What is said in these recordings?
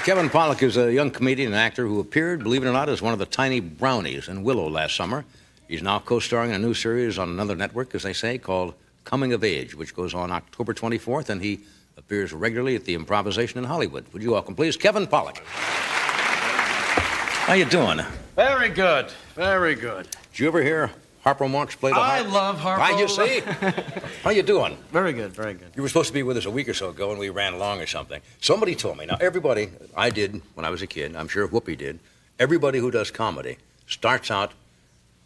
Kevin Pollak is a young comedian and actor who appeared, believe it or not, as one of the tiny brownies in Willow last summer. He's now co-starring in a new series on another network, as they say, called Coming of Age, which goes on October 24th, and he appears regularly at the Improvisation in Hollywood. Would you welcome, please, Kevin Pollak. How you doing? Very good. Very good. Did you ever hear Harpo Marx play the harp? I love Harpo. I just see. How you doing? Very good, very good. You were supposed to be with us a week or so ago, and we ran along or something. Somebody told me. Now, everybody, I did when I was a kid, I'm sure Whoopi did, everybody who does comedy starts out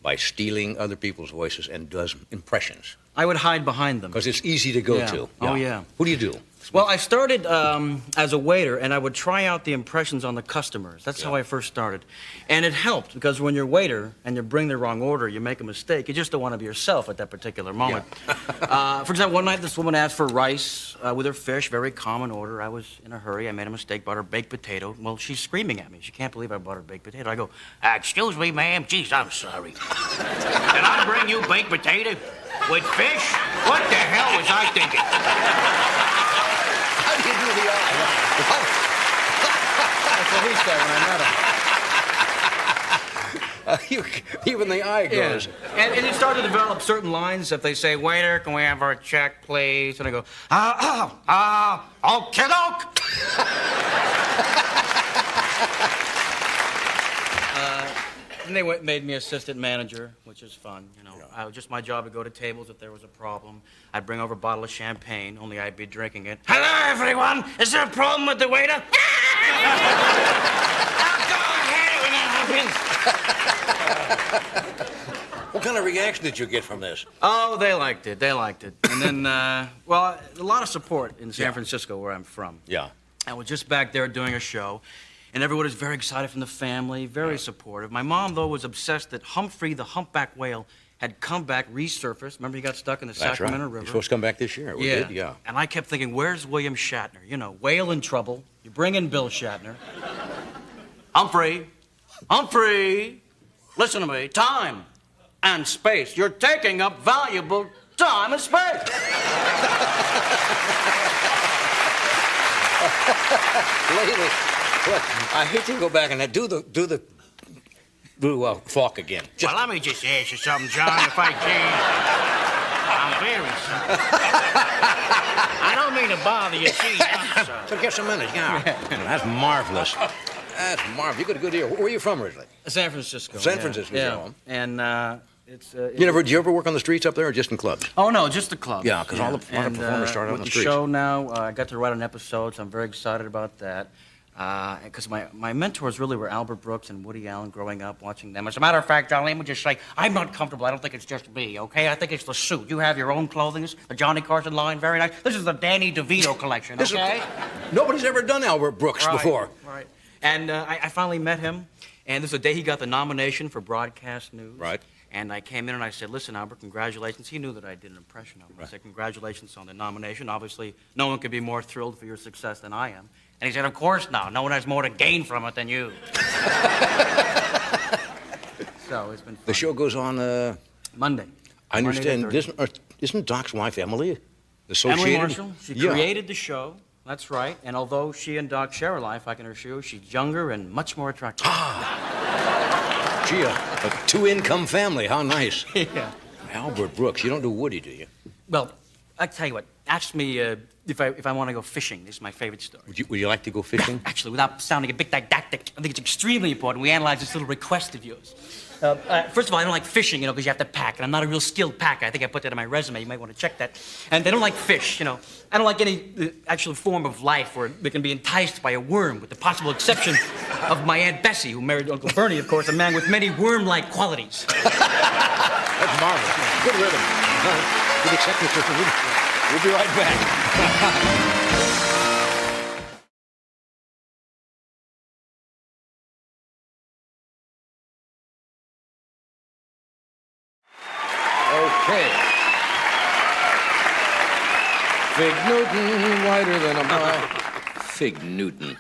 by stealing other people's voices and does impressions. I would hide behind them. Because it's easy to go to. Oh, yeah. Who do you do? Well, I started as a waiter, and I would try out the impressions on the customers. That's how I first started. And it helped, because when you're a waiter and you bring the wrong order, you make a mistake. You just don't want to be yourself at that particular moment. For example, one night this woman asked for rice with her fish, very common order. I was in a hurry. I made a mistake, bought her baked potato. Well, she's screaming at me. She can't believe I bought her baked potato. I go, excuse me, ma'am. Geez, I'm sorry. Can I bring you baked potato with fish? What the hell was I thinking? How do you do the eye? That's what he said when I met him. Even the eye goes. Yeah. And he started to develop certain lines. If they say, waiter, can we have our check, please? And I go, okie doke. And they made me assistant manager, which is fun, you know. Just my job to go to tables if there was a problem. I'd bring over a bottle of champagne, only I'd be drinking it. Hello, everyone. Is there a problem with the waiter? Go ahead when that happens. What kind of reaction did you get from this? Oh, they liked it. They liked it. And then, well, a lot of support in San Francisco, where I'm from. Yeah. I was just back there doing a show. And everyone was very excited from the family, very supportive. My mom, though, was obsessed that Humphrey the humpback whale had come back, resurfaced. Remember, he got stuck in the Sacramento River? He's supposed to come back this year. We did, yeah. And I kept thinking, where's William Shatner? You know, whale in trouble. You bring in Bill Shatner. Humphrey, listen to me. Time and space. You're taking up valuable time and space. Lady. Look, I hate to go back and do the Falk again. Well, let me just ask you something, John, if I can. I'm very sorry. I don't mean to bother you, see. I'm sorry. So get some minutes, yeah. That's marvelous. That's marvelous. You got a good ear. Where are you from originally? San Francisco. San Francisco. Yeah. And did you ever work on the streets up there, or just in clubs? Oh no, just the clubs. Yeah, because all the performers started on the streets. With the show now, I got to write an episode, so I'm very excited about that. Because my mentors really were Albert Brooks and Woody Allen growing up, watching them. As a matter of fact, John, let me just say, I'm not comfortable. I don't think it's just me, okay? I think it's the suit. You have your own clothing. The Johnny Carson line, very nice. This is the Danny DeVito collection, okay? Nobody's ever done Albert Brooks before. Right. And I finally met him, and this is the day he got the nomination for Broadcast News. Right. And I came in and I said, listen, Albert, congratulations. He knew that I did an impression of him. I said, congratulations on the nomination. Obviously, no one could be more thrilled for your success than I am. And he said, of course not. No one has more to gain from it than you. So it's been fun. The show goes on Monday. I understand. Isn't Doc's wife Emily associated? Emily Marshall. She created the show. That's right. And although she and Doc share a life, I can assure you she's younger and much more attractive. Gee, a two-income family. How nice. Yeah. Albert Brooks. You don't do Woody, do you? Well, I tell you what. Ask me if I want to go fishing. This is my favorite story. Would you like to go fishing? Actually, without sounding a bit didactic, I think it's extremely important we analyze this little request of yours. First of all, I don't like fishing, because you have to pack, and I'm not a real skilled packer. I think I put that in my resume. You might want to check that. And they don't like fish, I don't like any actual form of life where they can be enticed by a worm, with the possible exception of my Aunt Bessie, who married Uncle Bernie, of course, a man with many worm-like qualities. That's marvelous. Good rhythm. Good acceptance, Mr. Woody. We'll be right back. Okay. Fig Newton, wider than a mile. Fig Newton.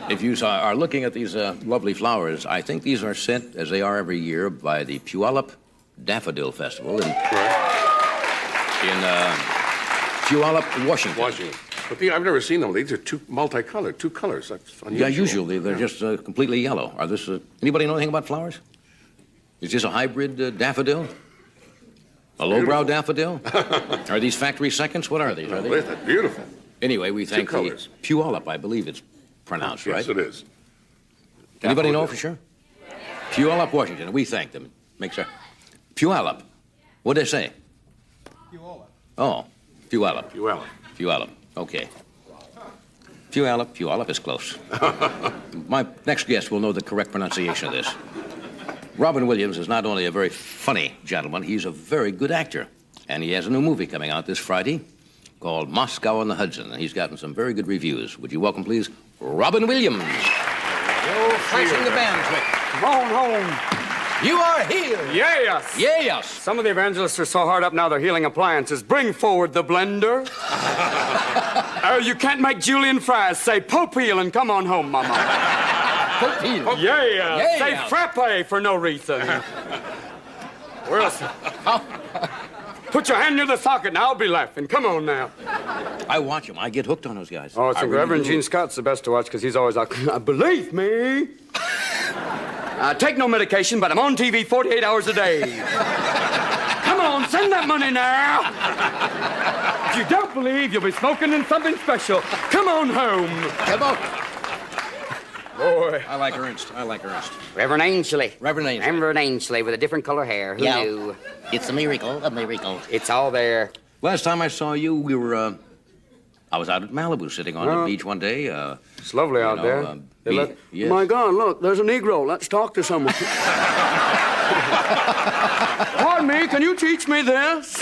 If you are looking at these lovely flowers, I think these are sent, as they are every year, by the Puyallup Daffodil Festival in Puyallup, Washington. But I've never seen them. These are multicolored, two colors. That's unusual. Yeah, usually they're just completely yellow. Are this? Anybody know anything about flowers? Is this a hybrid daffodil? A lowbrow daffodil? Are these factory seconds? What are these? Are they? They're beautiful. Anyway, we thank the colors. Puyallup, I believe it's pronounced, right? Yes, it is. Anybody know Daffodil. for sure? Puyallup, Washington. We thank them. Make sure. Puyallup. What'd they say? Puyallup. Oh, Puyallup. Puyallup. Puyallup. Okay. Puyallup is close. My next guest will know the correct pronunciation of this. Robin Williams is not only a very funny gentleman, he's a very good actor. And he has a new movie coming out this Friday called Moscow on the Hudson, and he's gotten some very good reviews. Would you welcome, please, Robin Williams? You're flashing the band trick. Come on home. You are healed. Yes. Yes. Some of the evangelists are so hard up now they're healing appliances. Bring forward the blender. Oh, you can't make julienne fries. Say popeel and come on home, Mama. Popeel. Yeah. Say frappe for no reason. Where else? Put your hand near the socket and I'll be laughing. Come on now. I watch him. I get hooked on those guys. Oh, it's Reverend Gene Scott's the best to watch because he's always like, believe me. Take no medication, but I'm on TV 48 hours a day. Come on, send that money now. If you don't believe, you'll be smoking in something special. Come on home. Come on. Boy. I like Ernst. Reverend Ainsley. Reverend Ainsley. Reverend Ainsley with a different color hair. Who knew? It's a miracle, a miracle. It's all there. Last time I saw you, we were, I was out at Malibu sitting on the beach one day. It's lovely out there. Yes. My God, look, there's a Negro. Let's talk to someone. Pardon me, can you teach me this?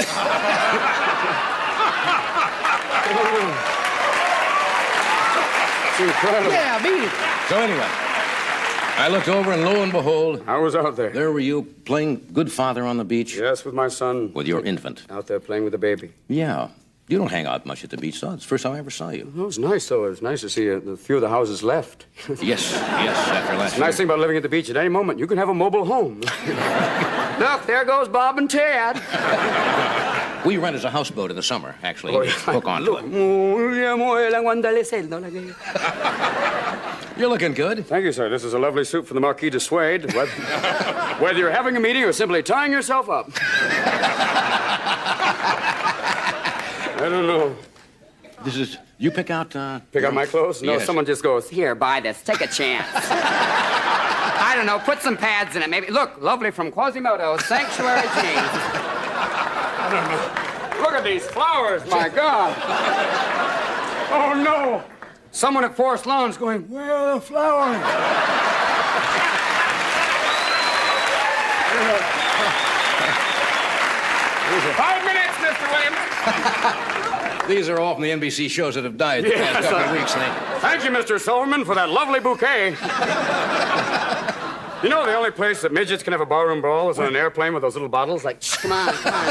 It's incredible. Yeah, beat it. So anyway, I looked over and lo and behold, I was out there. there were you playing good father on the beach Yes, with my son. with your infant. Out there playing with the baby. Yeah. You don't hang out much at the beach, though. It's the first time I ever saw you. It was nice, though. It was nice to see a few of the houses left. Yes, after last The nice thing about living at the beach, at any moment, you can have a mobile home. Look, there goes Bob and Ted. We rent as a houseboat in the summer, actually. Oh, You just hook onto it. You're looking good. Thank you, sir. This is a lovely suit for the Marquis de Suede. Whether you're having a meeting or simply tying yourself up. I don't know. This is, you pick out... Pick out my clothes? No, Yes. someone just goes, Here, buy this. Take a chance. I don't know. Put some pads in it, maybe. Look, lovely from Quasimodo, Sanctuary Jeans. I don't know. Look at these flowers, my God. Oh, no. Someone at Forest Lawn's going, where are the flowers? 5 minutes, Mr. Williams. These are all from the NBC shows that have died the past couple of weeks. Thank you, Mr. Silverman, for that lovely bouquet. You know, the only place that midgets can have a barroom brawl is on an airplane with those little bottles. Like, Come on, come on.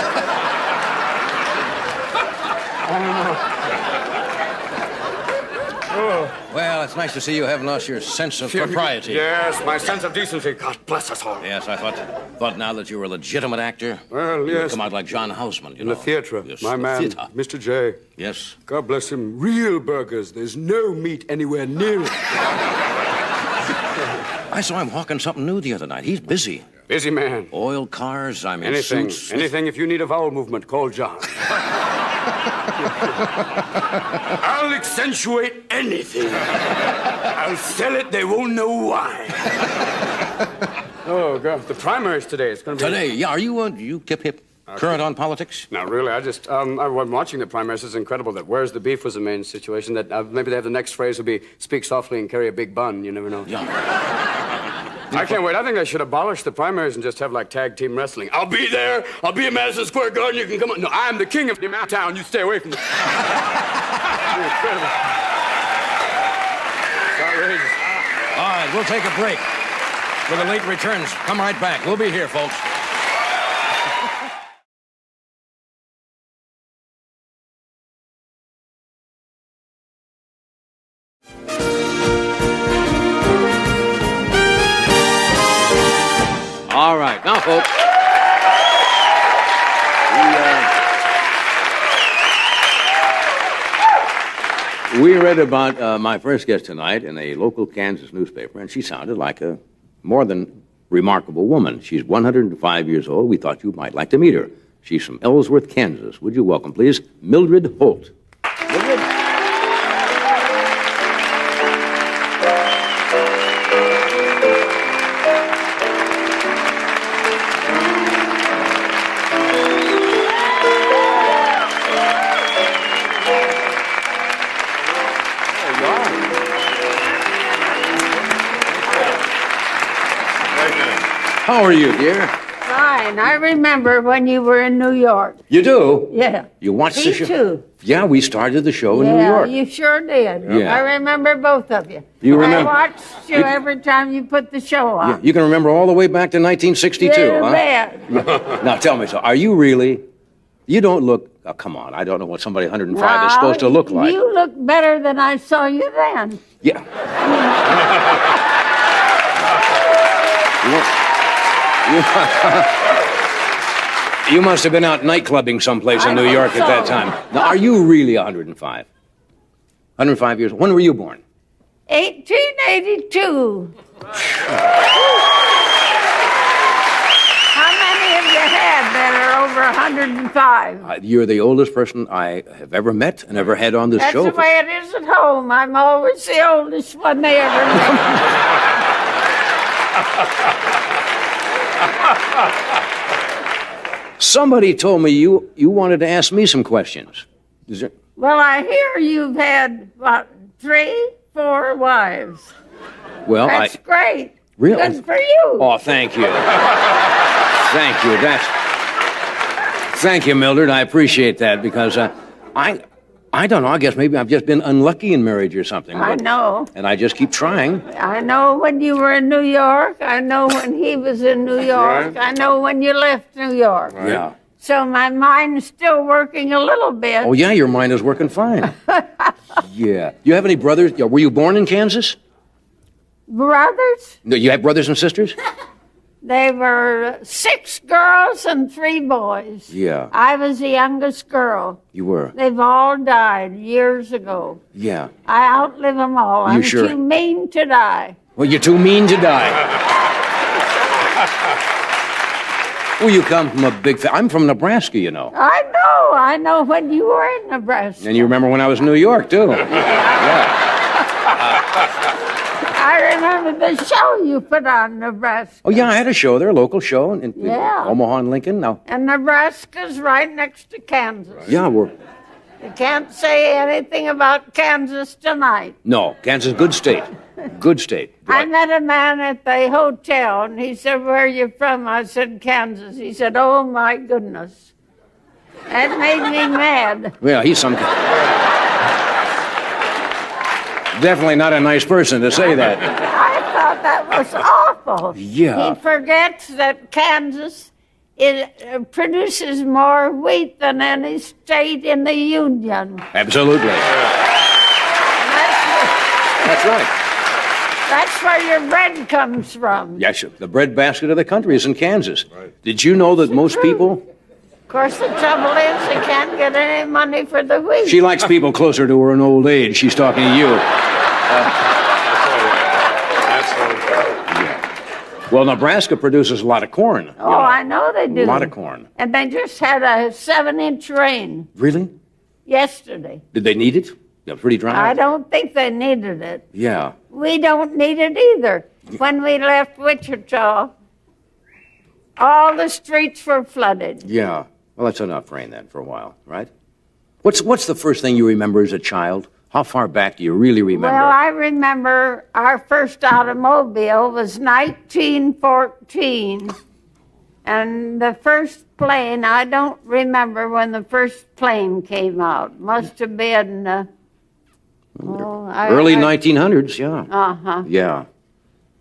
Well, it's nice to see you haven't lost your sense of propriety. Yes, my sense of decency. God bless us all. Yes, I thought now that you were a legitimate actor, Well, you would yes. come out like John Houseman, you In know. the theatre, Yes, my the man, theatre. Mr. J. Yes. God bless him. Real burgers. There's no meat anywhere near it. I saw him hawking something new the other night. He's busy. Busy man. Oil cars, I mean, Anything. suits. Anything if you need a vowel movement, call John. I'll accentuate anything. I'll sell it, they won't know why. Oh, God. The primaries today. It's going to be... Today, yeah, are you hip current on politics? Not really. I'm watching the primaries. It's incredible that where's the beef was the main situation. That maybe they have the next phrase will be speak softly and carry a big bun. You never know. Yeah. I can't wait. I think they should abolish the primaries and just have like tag team wrestling. I'll be there. I'll be at Madison Square Garden. You can come on. No, I'm the king of the town. You stay away from me. It's incredible. It's outrageous. All right, we'll take a break. For the late returns, come right back. We'll be here, folks. All right, now, folks. We read about my first guest tonight in a local Kansas newspaper, and she sounded like a more than remarkable woman. She's 105 years old. We thought you might like to meet her. She's from Ellsworth, Kansas. Would you welcome, please, Mildred Holt. Mildred? How are you, dear? Fine. I remember when you were in New York. You do? Yeah. You watched Me the show? too. Yeah, we started the show in New York. Yeah, you sure did. Yeah. I remember both of you. You remember- I watched you every time you put the show on. Yeah, you can remember all the way back to 1962, You huh? bet. Now tell me, so are you really? You don't look. Oh, come on, I don't know what somebody 105 is supposed to look like. You look better than I saw you then. Yeah. You must have been out nightclubbing someplace in I New think York at that so. time. Now, are you really 105? 105 years old? When were you born? 1882. How many have you had that are over 105? You're the oldest person I have ever met and ever had on this That's show. the way it is at home. I'm always the oldest one they ever met. Somebody told me you wanted to ask me some questions. Is there? Well, I hear you've had, what, 3, 4 wives. Well, That's great. Really? Good for you. Oh, thank you. Thank you. Thank you, Mildred. I appreciate that because I don't know. I guess maybe I've just been unlucky in marriage or something. I know. And I just keep trying. I know when you were in New York. I know when he was in New York. Right. I know when you left New York. Yeah. So my mind's still working a little bit. Oh, yeah, your mind is working fine. Yeah. Do you have any brothers? Yeah, were you born in Kansas? Brothers? No, you have brothers and sisters? They were 6 girls and 3 boys. Yeah. I was the youngest girl. You were? They've all died years ago. Yeah. I outlive them all. You I'm sure? too mean to die. Well, you're too mean to die. Well, you come from a big... I'm from Nebraska, you know. I know when you were in Nebraska. And you remember when I was in New York, too. Yeah. I remember the show you put on Nebraska. Oh, yeah, I had a show there, a local show in Yeah. Omaha and Lincoln. Now, And Nebraska's right next to Kansas. yeah, we're... You can't say anything about Kansas tonight. No, Kansas, good state. Good state. I met a man at the hotel, and he said, "Where are you from?" I said, "Kansas." He said, "Oh, my goodness." That made me mad. Well, he's some kind... Definitely not a nice person to say that. I thought that was awful. Yeah. He forgets that Kansas produces more wheat than any state in the Union. Absolutely. That's right. That's where your bread comes from. Yes, the breadbasket of the country is in Kansas. Did you know that most people... Of course, the trouble is they can't get any money for the wheat. She likes people closer to her in old age. She's talking to you. Well, Nebraska produces a lot of corn. Oh, I know they do. A lot of corn. And they just had a 7-inch rain Really? yesterday. Did they need it? Yeah, pretty dry? I don't think they needed it. Yeah. We don't need it either. When we left Wichita, all the streets were flooded. Yeah. Well, that's enough rain then for a while, right? What's the first thing you remember as a child? How far back do you really remember? Well, I remember our first automobile was 1914. And the first plane, I don't remember when the first plane came out. Must have been Early 1900s, yeah. Uh-huh. Yeah.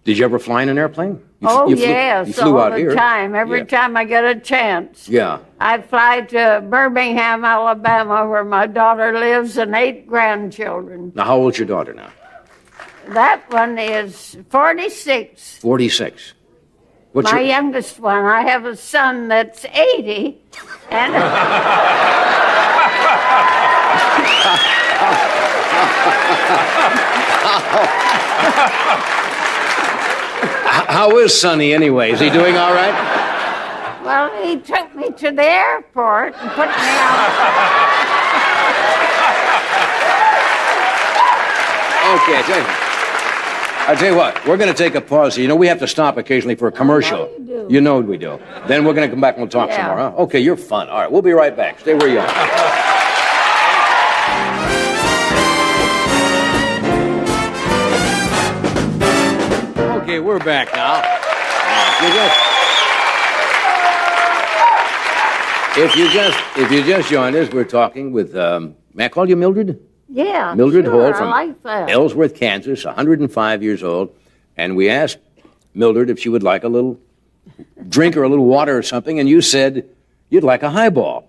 Did you ever fly in an airplane? Yes, you flew all out the here. time. Every Yeah. time I get a chance. Yeah. I'd fly to Birmingham, Alabama, where my daughter lives, and 8 grandchildren. Now, how old's your daughter now? That one is 46. 46. What's My your... youngest one. I have a son that's 80, and How is Sonny anyway? Is he doing all right? Well, he took me to the airport and put me on. Okay, I tell you what, we're going to take a pause here. You know, we have to stop occasionally for a commercial. you do. You know we do. Then we're going to come back and we'll talk some Yeah. more, huh? Okay, you're fun. All right, we'll be right back. Stay where you are. Okay, we're back now. If you just joined us, we're talking with, may I call you Mildred? Yeah, Mildred sure, Hall from I like that. Ellsworth, Kansas, 105 years old. And we asked Mildred if she would like a little drink or a little water or something, and you said you'd like a highball.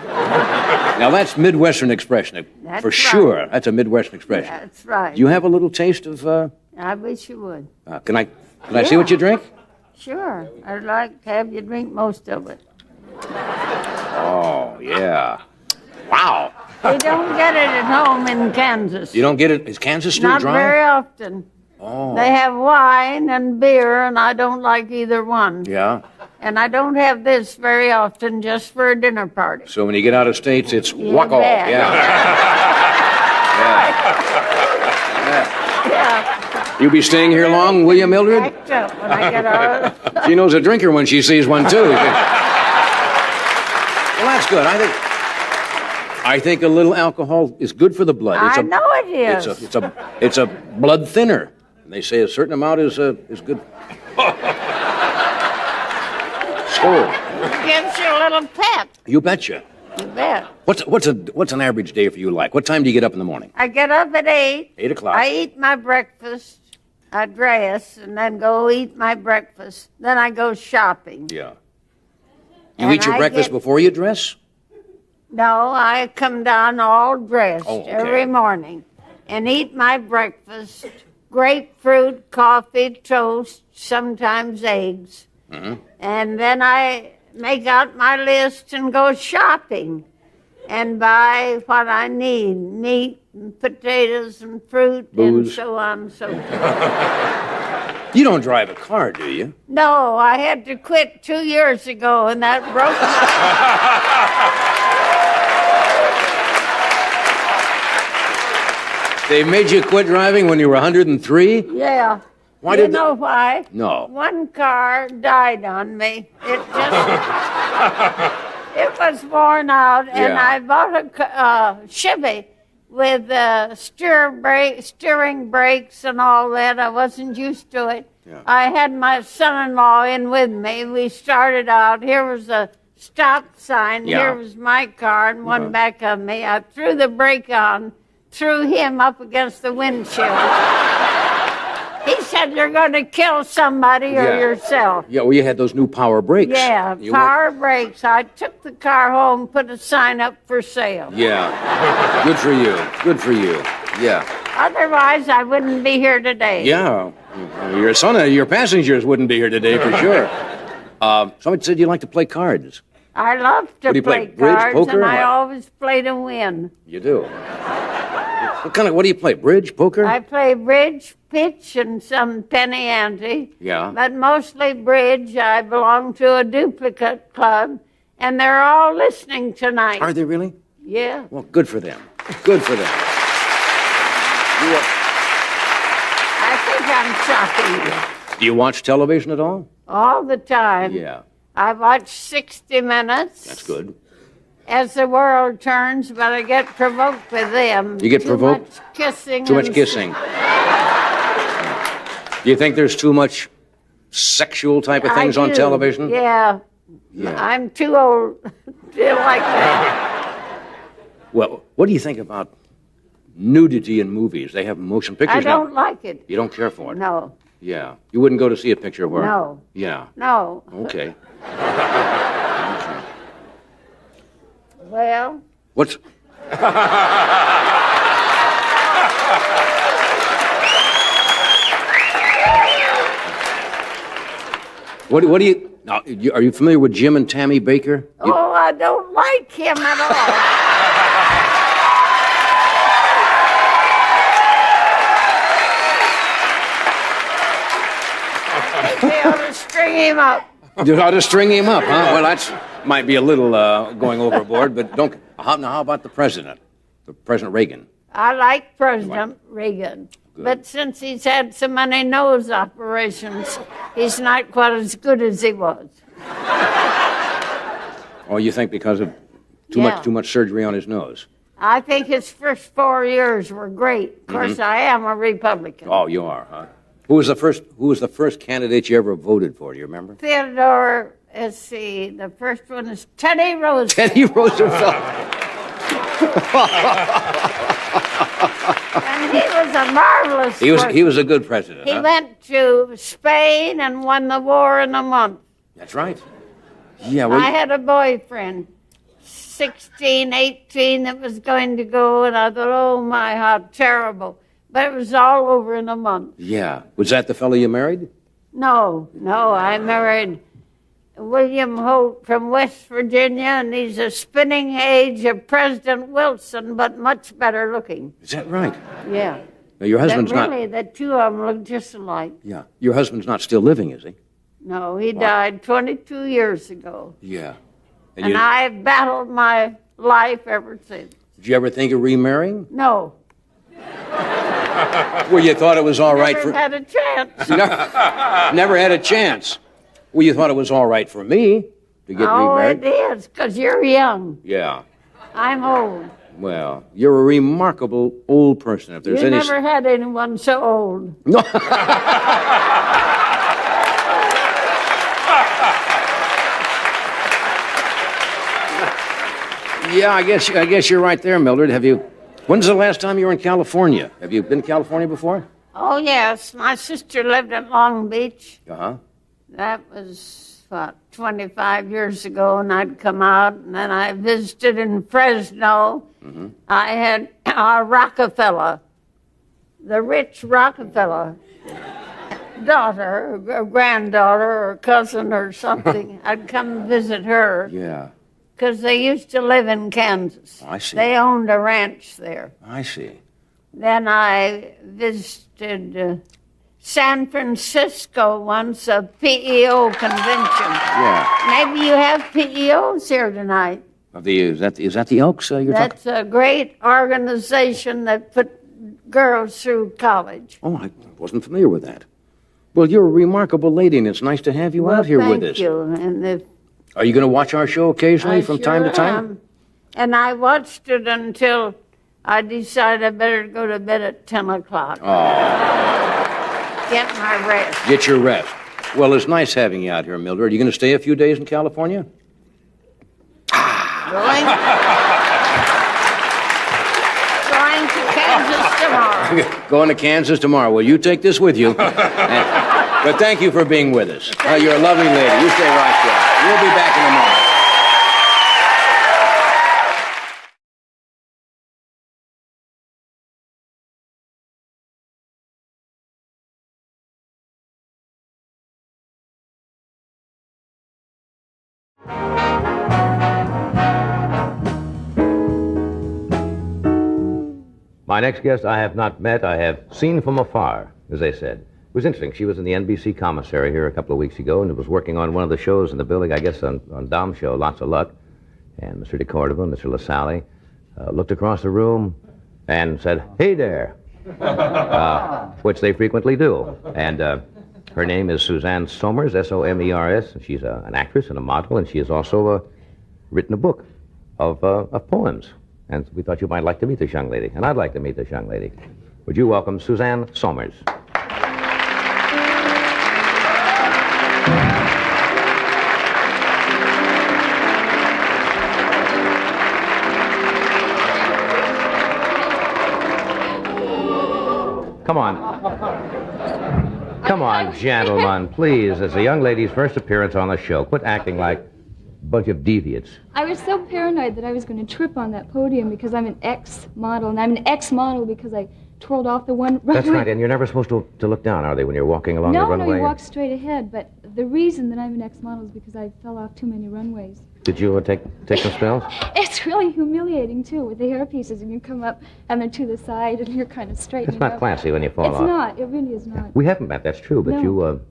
Now, that's Midwestern expression, That's for right. sure. That's a Midwestern expression. That's right. Do you have a little taste of, I wish you would. can I see what you drink? Sure. I'd like to have you drink most of it. Oh, yeah. Wow. You don't get it at home in Kansas. You don't get it? Is Kansas still Not dry? very often. Oh. They have wine and beer, and I don't like either one. Yeah. And I don't have this very often, just for a dinner party. So when you get out of states, it's You wacko. bet. Yeah. Yeah. You be staying here long, will you, Mildred? Act up when I get out. She knows a drinker when she sees one, too. Well, that's good. I think a little alcohol is good for the blood. I know it is. It's a blood thinner. And they say a certain amount is good. So, Gives you a little pep. you betcha. You bet. What's an average day for you like? What time do you get up in the morning? I get up at 8. 8 o'clock. I eat my breakfast. I dress and then go eat my breakfast. Then I go shopping. Yeah. You And eat your I breakfast get- before you dress? No, I come down all dressed Oh, okay. every morning and eat my breakfast. Grapefruit, coffee, toast, sometimes eggs. Mm-hmm. And then I make out my list and go shopping and buy what I need, meat and potatoes and fruit and Booze. so on and so forth. You don't drive a car, do you? No, I had to quit 2 years ago and that broke my... They made you quit driving when you were 103? Yeah. Why you did they- know why? No. One car died on me. It just... it was worn out, and Yeah. I bought a Chevy with steering brakes and all that. I wasn't used to it. Yeah. I had my son-in-law in with me. We started out. Here was a stop sign. Yeah. Here was my car and one back of me. I threw the brake on, threw him up against the windshield. He said, "You're going to kill somebody or Yeah. yourself." Yeah, well, you had those new power brakes. Yeah, You power brakes. I took the car home, put a sign up for sale. Yeah. Good for you. Good for you. Yeah. Otherwise, I wouldn't be here today. Yeah. Your son, your passengers wouldn't be here today for sure. Somebody said you like to play cards. I love to What do you play, play bridge, cards, poker, and or I what? always play to win. You do. What do you play? Bridge, poker? I play bridge, pitch, and some penny ante. Yeah. But mostly bridge. I belong to a duplicate club, and they're all listening tonight. Are they really? Yeah. Well, good for them. Good for them. I think I'm shocking you. Do you watch television at all? All the time. Yeah. I watch 60 Minutes. That's good. As the world turns, but I get provoked with them. You get provoked? Too much kissing. Too much and- kissing. Do you think there's too much sexual type of things I on do. television? Yeah. Yeah. I'm too old to like that. Well, what do you think about nudity in movies? They have motion pictures I now. don't like it. You don't care for it? No. Yeah. You wouldn't go to see a picture where? No. Yeah. No. Okay. Well, What's... What do you... Now, are you familiar with Jim and Tammy Baker? oh, I don't like him at all. him up. You ought to string him up, huh? Well, that's might be a little going overboard, but don't. How about the president? The President Reagan. I like President Reagan. Good. But since he's had so many nose operations, he's not quite as good as he was. Oh, you think because of too much surgery on his nose? I think his first 4 years were great. Of course, I am a Republican. Oh, you are, huh? Who was the first candidate you ever voted for? Do you remember? Theodore, let's see, the first one is Teddy Roosevelt. Teddy Roosevelt. And he was a marvelous person. He was a good president. He Huh? went to Spain and won the war in a month. That's right. Yeah. Well, I had a boyfriend, 16, 18, that was going to go, and I thought, oh my, how terrible. But it was all over in a month. yeah. Was that the fellow you married? No, I married William Holt from West Virginia, and he's a spinning age of President Wilson, but much better looking. Is that right? Yeah. Now, your husband's Really, the two of them look just alike. Yeah. Your husband's not still living, is he? No, he died 22 years ago. Yeah. And I've battled my life ever since. Did you ever think of remarrying? No. Well, you thought it was all right Never for... had a chance. Never had a chance. Well, you thought it was all right for me to get remarried? It is, because you're young. Yeah. I'm old. Well, you're a remarkable old person. If there's You any... never had anyone so old. No. Yeah, I guess you're right there, Mildred. When's the last time you were in California? Have you been to California before? Oh, yes. My sister lived in Long Beach. Uh-huh. That was, 25 years ago, and I'd come out, and then I visited in Fresno. Mm-hmm. I had Rockefeller, the rich Rockefeller daughter, or granddaughter, or cousin, or something. I'd come visit her. Yeah. Because they used to live in Kansas. I see. They owned a ranch there. I see. Then I visited San Francisco once, a PEO convention. Yeah. Maybe you have PEOs here tonight. Is that the Elks you're talking? That's a great organization that put girls through college. Oh, I wasn't familiar with that. Well, you're a remarkable lady, and it's nice to have you out here with us. Thank you. And Are you going to watch our show occasionally from time to time? am. And I watched it until I decided I better go to bed at 10 o'clock. Get my rest. Get your rest. Well, it's nice having you out here, Mildred. Are you going to stay a few days in California? Going to Kansas tomorrow. Going to Kansas tomorrow. Well, you take this with you. But thank you for being with us. You're a lovely lady. You stay right there. We'll be back in a moment. My next guest I have not met. I have seen from afar, as they said. It was interesting. She was in the NBC commissary here a couple of weeks ago and was working on one of the shows in the building, I guess on Dom's show, Lots of Luck. And Mr. DeCordova, Mr. LaSalle, looked across the room and said, "Hey there," which they frequently do. And her name is Suzanne Somers, S-O-M-E-R-S. She's an actress and a model, and she has also written a book of poems. And we thought you might like to meet this young lady, and I'd like to meet this young lady. Would you welcome Suzanne Somers? Come on. Come on, gentlemen, please. It's a young lady's first appearance on the show. Quit acting like a bunch of deviants. I was so paranoid that I was going to trip on that podium because I'm an ex-model, and I'm an ex-model because I twirled off the one runway. That's right, and you're never supposed to look down, are they, when you're walking along the runway? No, you walk straight ahead, but the reason that I'm an ex-model is because I fell off too many runways. Did you take some spells? It's really humiliating, too, with the hairpieces, and you come up, and they're to the side, and you're kind of straight. It's not classy when you fall off. It's not. It really is not. We haven't met, that's true, but No. you,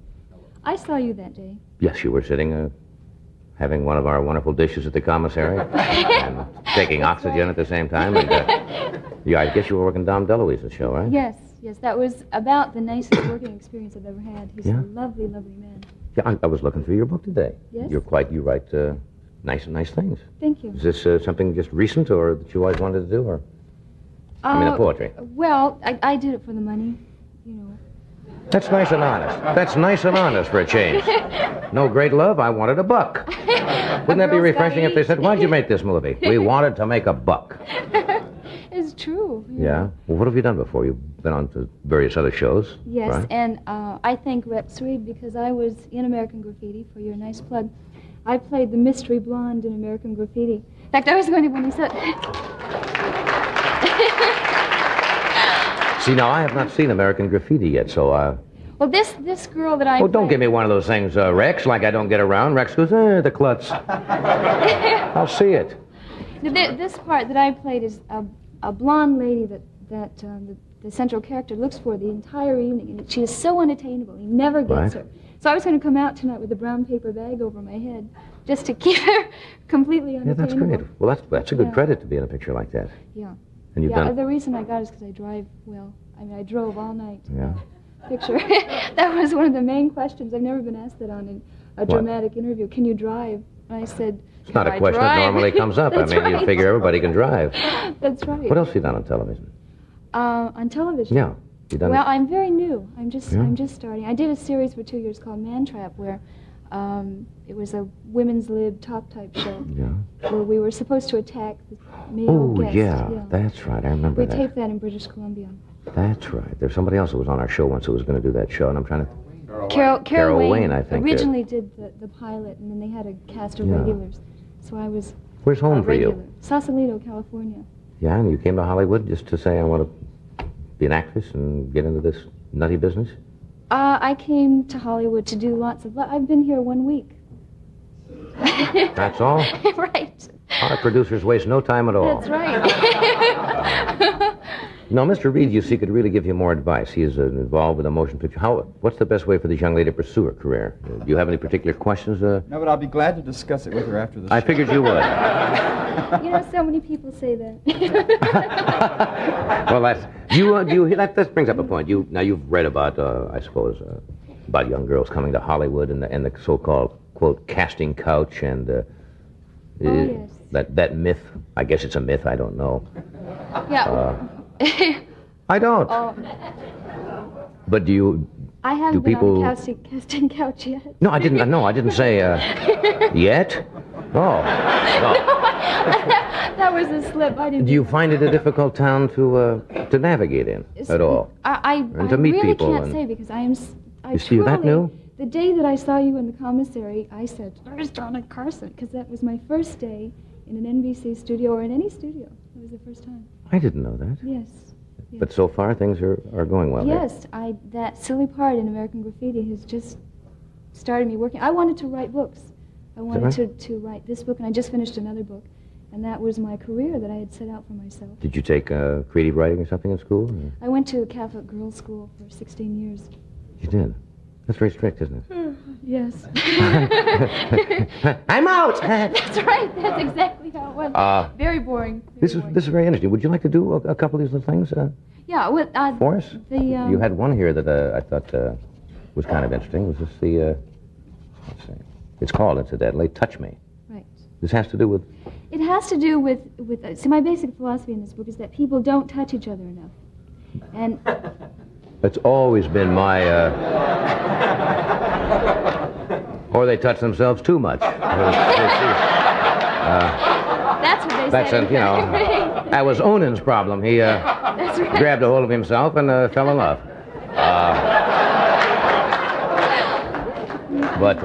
I saw you that day. Yes, you were sitting, having one of our wonderful dishes at the commissary and taking oxygen at the same time. And yeah, I guess you were working Dom DeLuise's show, right? Yes, that was about the nicest working experience I've ever had. He's Yeah? a lovely, lovely man. Yeah, I was looking through your book today. Yes? You write nice things. Thank you. Is this something just recent or that you always wanted to do, or? I mean, the poetry. Well, I did it for the money, you know. That's nice and honest. That's nice and honest for a change. No great love, I wanted a buck. Wouldn't that be refreshing if they said, why'd you make this movie? We wanted to make a buck. It's true. Yeah? Well, what have you done before? You've been on to various other shows, Yes, right? and I thank Rex Reed because I was in American Graffiti, for your nice plug. I played the mystery blonde in American Graffiti. In fact, I was going to, when he said... See, now, I have not seen American Graffiti yet, so, Well, this girl that I Oh, don't played- give me one of those things, Rex, like I don't get around. Rex goes, the klutz. I'll see it. This part that I played is a blonde lady that the central character looks for the entire evening, and she is so unattainable. He never gets Right. her. So I was going to come out tonight with a brown paper bag over my head just to keep her completely Yeah, unattainable. that's great. Well, that's a good Yeah. credit to be in a picture like that. Yeah. And you've Yeah, done... the reason I got it is because I drive well. I mean, I drove all night. Yeah. Picture. That was one of the main questions. I've never been asked that on a dramatic interview. Can you drive? And I said, It's not "Can a I question drive?" that normally comes up. I That's mean, you right. figure everybody can drive. That's right. What else have you done on television? On television? Yeah. You done... Well, I'm very new. I'm just starting. I did a series for 2 years called Man Trap, where it was a women's lib top type show Yeah. where we were supposed to attack the male Oh, guest. yeah. That's right. I remember We that. taped that in British Columbia. That's right. There's somebody else who was on our show once who was going to do that show, and I'm trying to... Carol Wayne, I think, originally did the pilot, and then they had a cast of Yeah. regulars. So I was Where's home a for you? regular. Sausalito, California. Yeah, and you came to Hollywood just to say, I want to be an actress and get into this nutty business? I came to Hollywood to do lots of... I've been here 1 week. That's all? Right. Our producers waste no time at all. That's right. No, Mr. Reed, you see, could really give you more advice. He is involved with a motion picture. What's the best way for this young lady to pursue her career? Do you have any particular questions? No, but I'll be glad to discuss it with her after the I show. figured you would. You know, so many people say that. Well, that brings up a point. You've read about, I suppose, about young girls coming to Hollywood and the so-called, quote, casting couch and yes. that myth. I guess it's a myth. I don't know. Yeah. I don't. Oh, But do you? I haven't Do been people- on a casting couch yet. No, I didn't. No, I didn't say yet. Oh. No. That was a slip. I didn't. Do you find it a difficult town to navigate in at all? I to meet really people can't and- say because I You see, that truly- new? The day that I saw you in the commissary, I said, "There's Johnny Carson," because that was my first day in an NBC studio or in any studio. It was the first time. I didn't know that. Yes. But so far, things are going well. there. Yes, that silly part in American Graffiti has just started me working. I wanted to write books. I wanted right? to write this book, and I just finished another book. And that was my career that I had set out for myself. Did you take creative writing or something in school? Or? I went to a Catholic girls' school for 16 years. You did. That's very strict, isn't it? Yes. I'm out. That's right. That's exactly how it was. Very boring. This is very interesting. Would you like to do a couple of these little things Yeah. Well, for us? You had one here that I thought was kind of interesting. Was this the? Let's see. It's called, incidentally, "Touch Me." Right. This has to do with. It has to do with see, my basic philosophy in this book is that people don't touch each other enough. And It's always been my. Or they touch themselves too much. that's what they That's say. that was Onan's problem. He That's right. grabbed a hold of himself and fell in love. But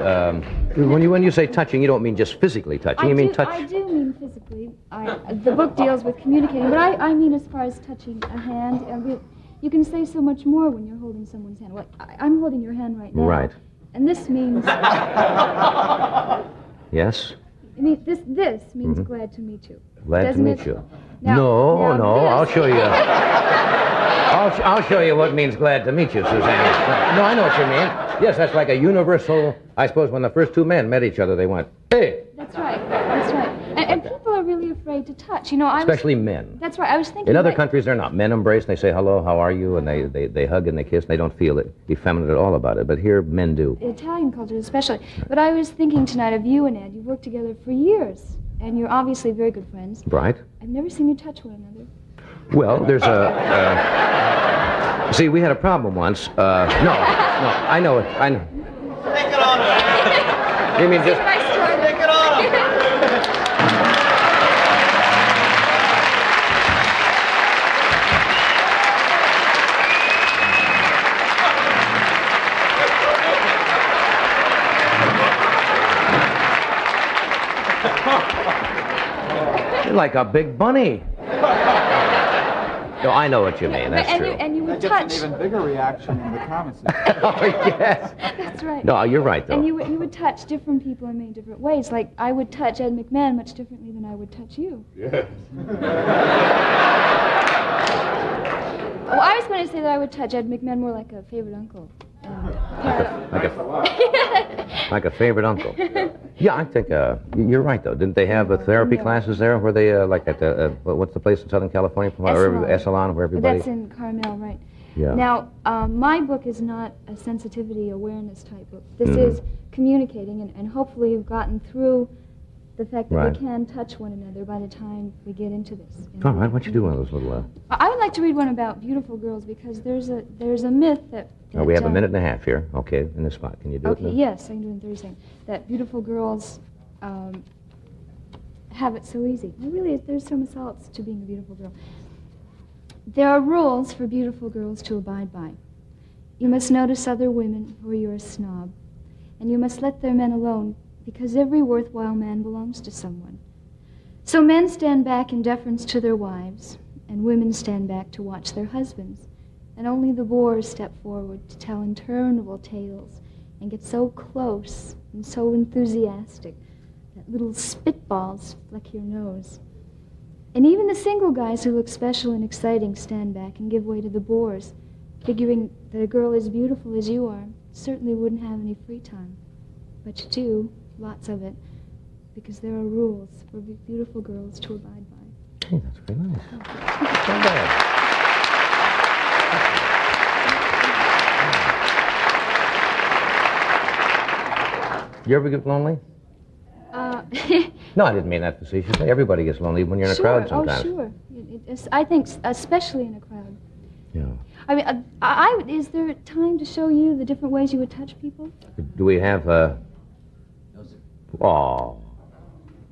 when you say touching, you don't mean just physically touching. You mean touch. I do mean physically. The book deals with communicating, but I mean as far as touching a hand. You can say so much more when you're holding someone's hand. Like I'm holding your hand right now. Right. And this means. Yes. I mean, this means glad to meet you. Glad Doesn't to it? meet you. Now- No, now I'll this- show you. I'll show you what means glad to meet you, Suzanne. No, I know what you mean. Yes, that's like a universal, I suppose when the first two men met each other, they went, hey, That's right. That's right. And people are really afraid to touch. You know, especially men. That's right. I was thinking. In other like- countries, they're not. Men embrace and they say, hello, how are you? And they hug and they kiss and they don't feel effeminate at all about it. But here, men do. Italian culture especially. But I was thinking tonight of you and Ed. You've worked together for years, and you're obviously very good friends. Right? I've never seen you touch one another. Well, there's see, we had a problem once. No, I know it. I know. Take it on him. You mean just... Take it on him. You're like a big bunny. No, I know what you mean. That's and true. You would That touch. gets an even bigger reaction in the comments. Oh, yes. That's right. No, you're right, though. And you would touch different people in many different ways. Like I would touch Ed McMahon much differently than I would touch you. Yes. Well, I was going to say that I would touch Ed McMahon more like a favorite uncle. Like a favorite uncle. Yeah, I think you're right, though. Didn't they have therapy classes there where they, like at the, what's the place in Southern California? Esalen, where everybody... That's in Carmel, right. Yeah. Now, my book is not a sensitivity awareness type book. This Mm-hmm. is communicating, and hopefully you've gotten through the fact that Right. we can touch one another by the time we get into this. All right, why don't you do one of those little... I would like to read one about beautiful girls because there's a myth that we have a minute and a half here. Okay, in this spot. Can you do it Okay, now? yes, I can do it in 30 seconds. That beautiful girls have it so easy. And really, there's some assaults to being a beautiful girl. There are rules for beautiful girls to abide by. You must notice other women or you're a snob. And you must let their men alone because every worthwhile man belongs to someone. So men stand back in deference to their wives, and women stand back to watch their husbands. And only the boors step forward to tell interminable tales and get so close and so enthusiastic that little spitballs fleck your nose. And even the single guys who look special and exciting stand back and give way to the boors, figuring that a girl as beautiful as you are certainly wouldn't have any free time. But you do, lots of it, because there are rules for beautiful girls to abide by. Hey, that's very nice. Not bad. You ever get lonely? No, I didn't mean that facetiously. Everybody gets lonely when you're in a crowd sometimes. Oh, sure. I think, especially in a crowd. Yeah. I mean, is there time to show you the different ways you would touch people? Do we have, No, sir. Oh.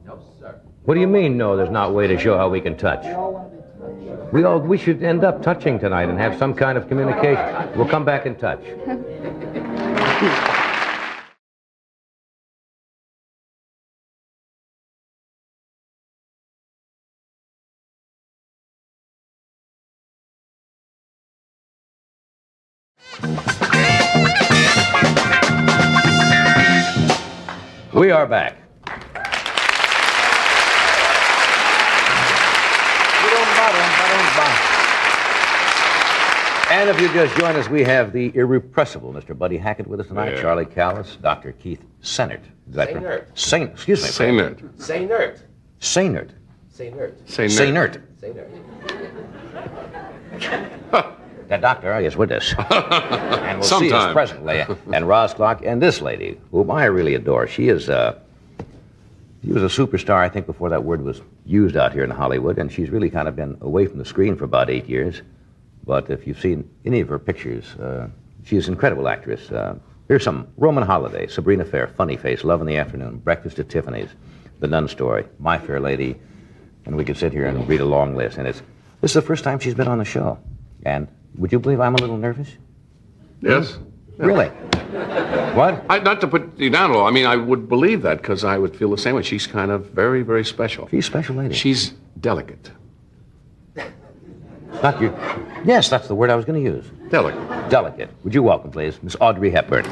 No, sir. What do you mean, no, there's not a way to show how we can touch? We should end up touching tonight and have some kind of communication. We'll come back and touch. We are back. And if you just join us, we have the irrepressible Mr. Buddy Hackett with us tonight, Yeah. Charlie Callis, Dr. Keith Sennert. Sainert. Excuse me. Say nerd. Say nerd. Sennert. Say nerd. Say nerd. Sennert. Say nerd. That doctor is with us. And we'll see us Sometime. presently. And Roz Clark and this lady, whom I really adore. She was a superstar, I think, before that word was used out here in Hollywood, and she's really kind of been away from the screen for about 8 years. But if you've seen any of her pictures, she's an incredible actress. Here's some: Roman Holiday, Sabrina Fair, Funny Face, Love in the Afternoon, Breakfast at Tiffany's, The Nun Story, My Fair Lady, and we could sit here and read a long list. And this is the first time she's been on the show. And would you believe I'm a little nervous? Yes? Really? What? Not to put you down at all. I mean, I would believe that because I would feel the same way. She's kind of very, very special. She's a special lady. She's delicate. Not you. Yes, that's the word I was going to use. Delicate. Delicate. Would you welcome, please, Miss Audrey Hepburn.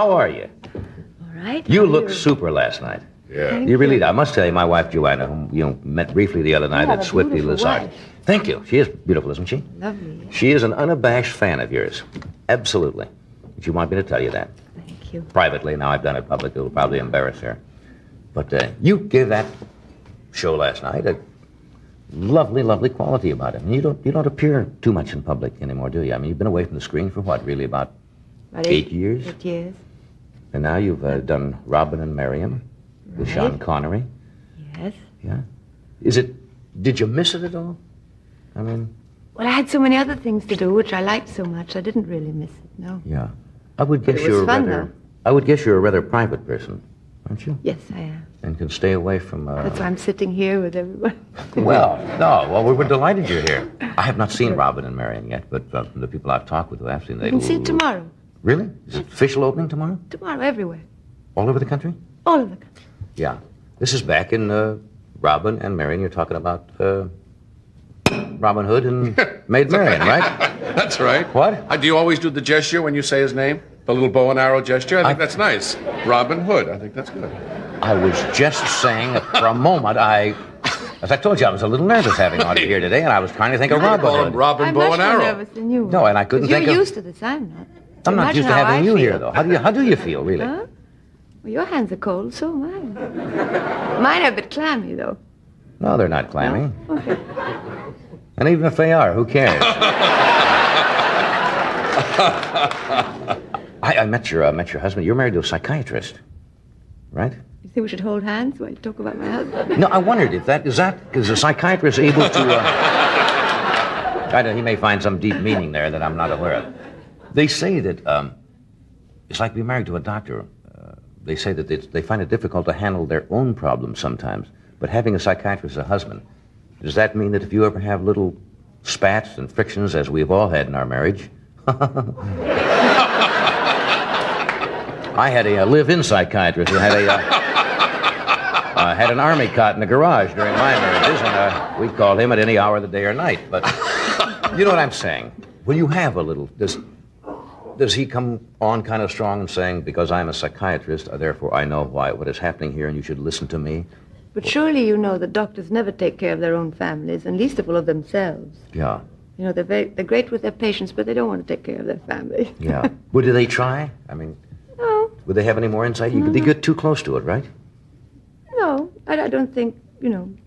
How are you? All right. You looked super last night. Yeah. You really did. I must tell you, my wife, Joanna, whom you met briefly the other night have at a Swifty beautiful Lazard. wife. Thank you. She is beautiful, isn't she? Lovely. She is an unabashed fan of yours. Absolutely. She wanted me to tell you that. Thank you. Privately. Now I've done it publicly. It'll probably embarrass her. But you gave that show last night a lovely, lovely quality about it. And you don't appear too much in public anymore, do you? I mean, you've been away from the screen for what, really, about 8 years? 8 years. And now you've done Robin and Marion with Right. Sean Connery. Yes. Yeah. Did you miss it at all? I mean, Well, I had so many other things to do, which I liked so much. I didn't really miss it, no. yeah. I would guess It was you're fun, rather. though. I would guess you're a rather private person, aren't you? Yes, I am. And can stay away from. That's why I'm sitting here with everyone. Well, no. Well, we were delighted you're here. I have not seen Robin and Marion yet, but from the people I've talked with who have seen, they You can see it tomorrow. Really? Is it official opening tomorrow? Tomorrow, everywhere. All over the country? All of the country. Yeah. This is back in Robin and Marion. You're talking about Robin Hood and Maid Marian, right? That's right. What? Do you always do the gesture when you say his name? The little bow and arrow gesture? I think that's nice. Robin Hood. I think that's good. I was just saying that for a moment, as I told you, I was a little nervous having on you here today, and I was trying to think of Robin Call him Hood. Robin I'm Bow much and more Arrow. nervous than you. No, and I couldn't You're think of... used to this. I'm not. I'm not Imagine used to how having I you here, feel. though. How do you feel, really? Huh? Well, your hands are cold, so am I. Mine are a bit clammy, though. No, they're not clammy. Okay. And even if they are, who cares? I met your husband. You're married to a psychiatrist, right? You think we should hold hands while you talk about my husband? No, I wondered if that is because a psychiatrist able to. He may find some deep meaning there that I'm not aware of. They say that it's like being married to a doctor. They say that they find it difficult to handle their own problems sometimes. But having a psychiatrist as a husband, does that mean that if you ever have little spats and frictions, as we've all had in our marriage? I had a live-in psychiatrist who had had an army cot in the garage during my marriages, and we called him at any hour of the day or night. But you know what I'm saying? When you have a little, does he come on kind of strong and saying, because I'm a psychiatrist, therefore I know what is happening here, and you should listen to me? But surely you know that doctors never take care of their own families, and least of all of themselves. Yeah. You know, they're great with their patients, but they don't want to take care of their family. Yeah. Well, do they try? I mean, No, would they have any more insight? They get too close to it, right? no. I don't think, I don't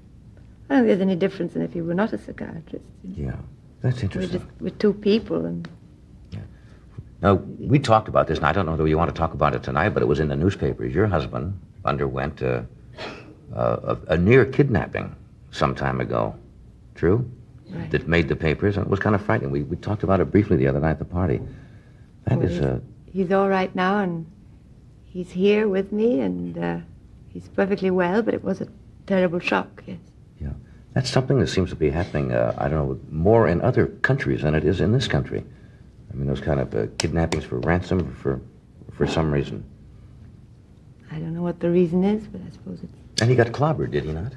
think there's any difference in if you were not a psychiatrist. Yeah. That's interesting. We're two people, and Now, we talked about this, and I don't know whether you want to talk about it tonight, but it was in the newspapers. Your husband underwent a near kidnapping some time ago. True? Right. That made the papers, and it was kind of frightening. We talked about it briefly the other night at the party. That Well, is he's all right now, and he's here with me, and he's perfectly well, but it was a terrible shock, yes. yeah. That's something that seems to be happening, I don't know, more in other countries than it is in this country. I mean, those kind of kidnappings for ransom for some reason. I don't know what the reason is, but I suppose it's... And he got clobbered, did he not?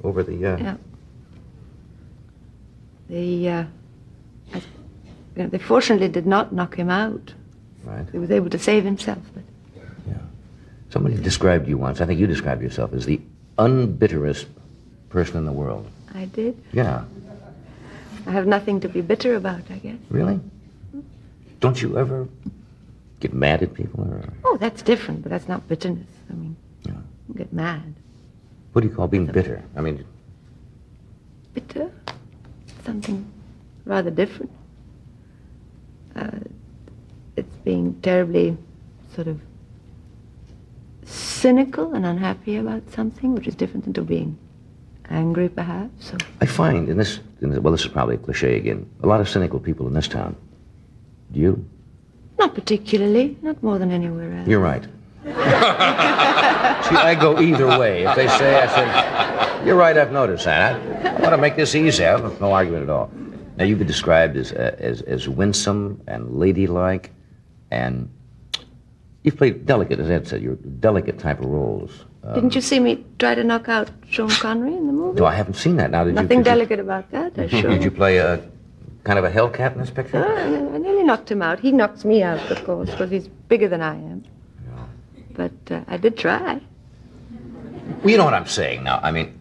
Over the... Yeah. They fortunately did not knock him out. Right. He was able to save himself. But Somebody described you once, I think you described yourself as the unbitterest person in the world. I did. Yeah. I have nothing to be bitter about, I guess. Really? Don't you ever get mad at people? Or Oh, that's different, but that's not bitterness. I mean, Yeah. you get mad. what do you call being bitter? I mean, Bitter? Something rather different. It's being terribly sort of cynical and unhappy about something, which is different than to being angry, perhaps. So I find this is probably a cliche again, a lot of cynical people in this town. Do you? not particularly, not more than anywhere else. You're right. See, I go either way. If they say, I say, you're right, I've noticed that. I want to make this easy. I have no argument at all. Now, you've been described as winsome and ladylike, and you've played delicate, as Ed said, you're delicate type of roles. Didn't you see me try to knock out Sean Connery in the movie? No, I haven't seen that. Now, Nothing delicate about that, I sure. Did you play kind of a hellcat in this picture? I nearly knocked him out. He knocks me out, of course, because he's bigger than I am. Yeah. But I did try. Well, you know what I'm saying now. I mean,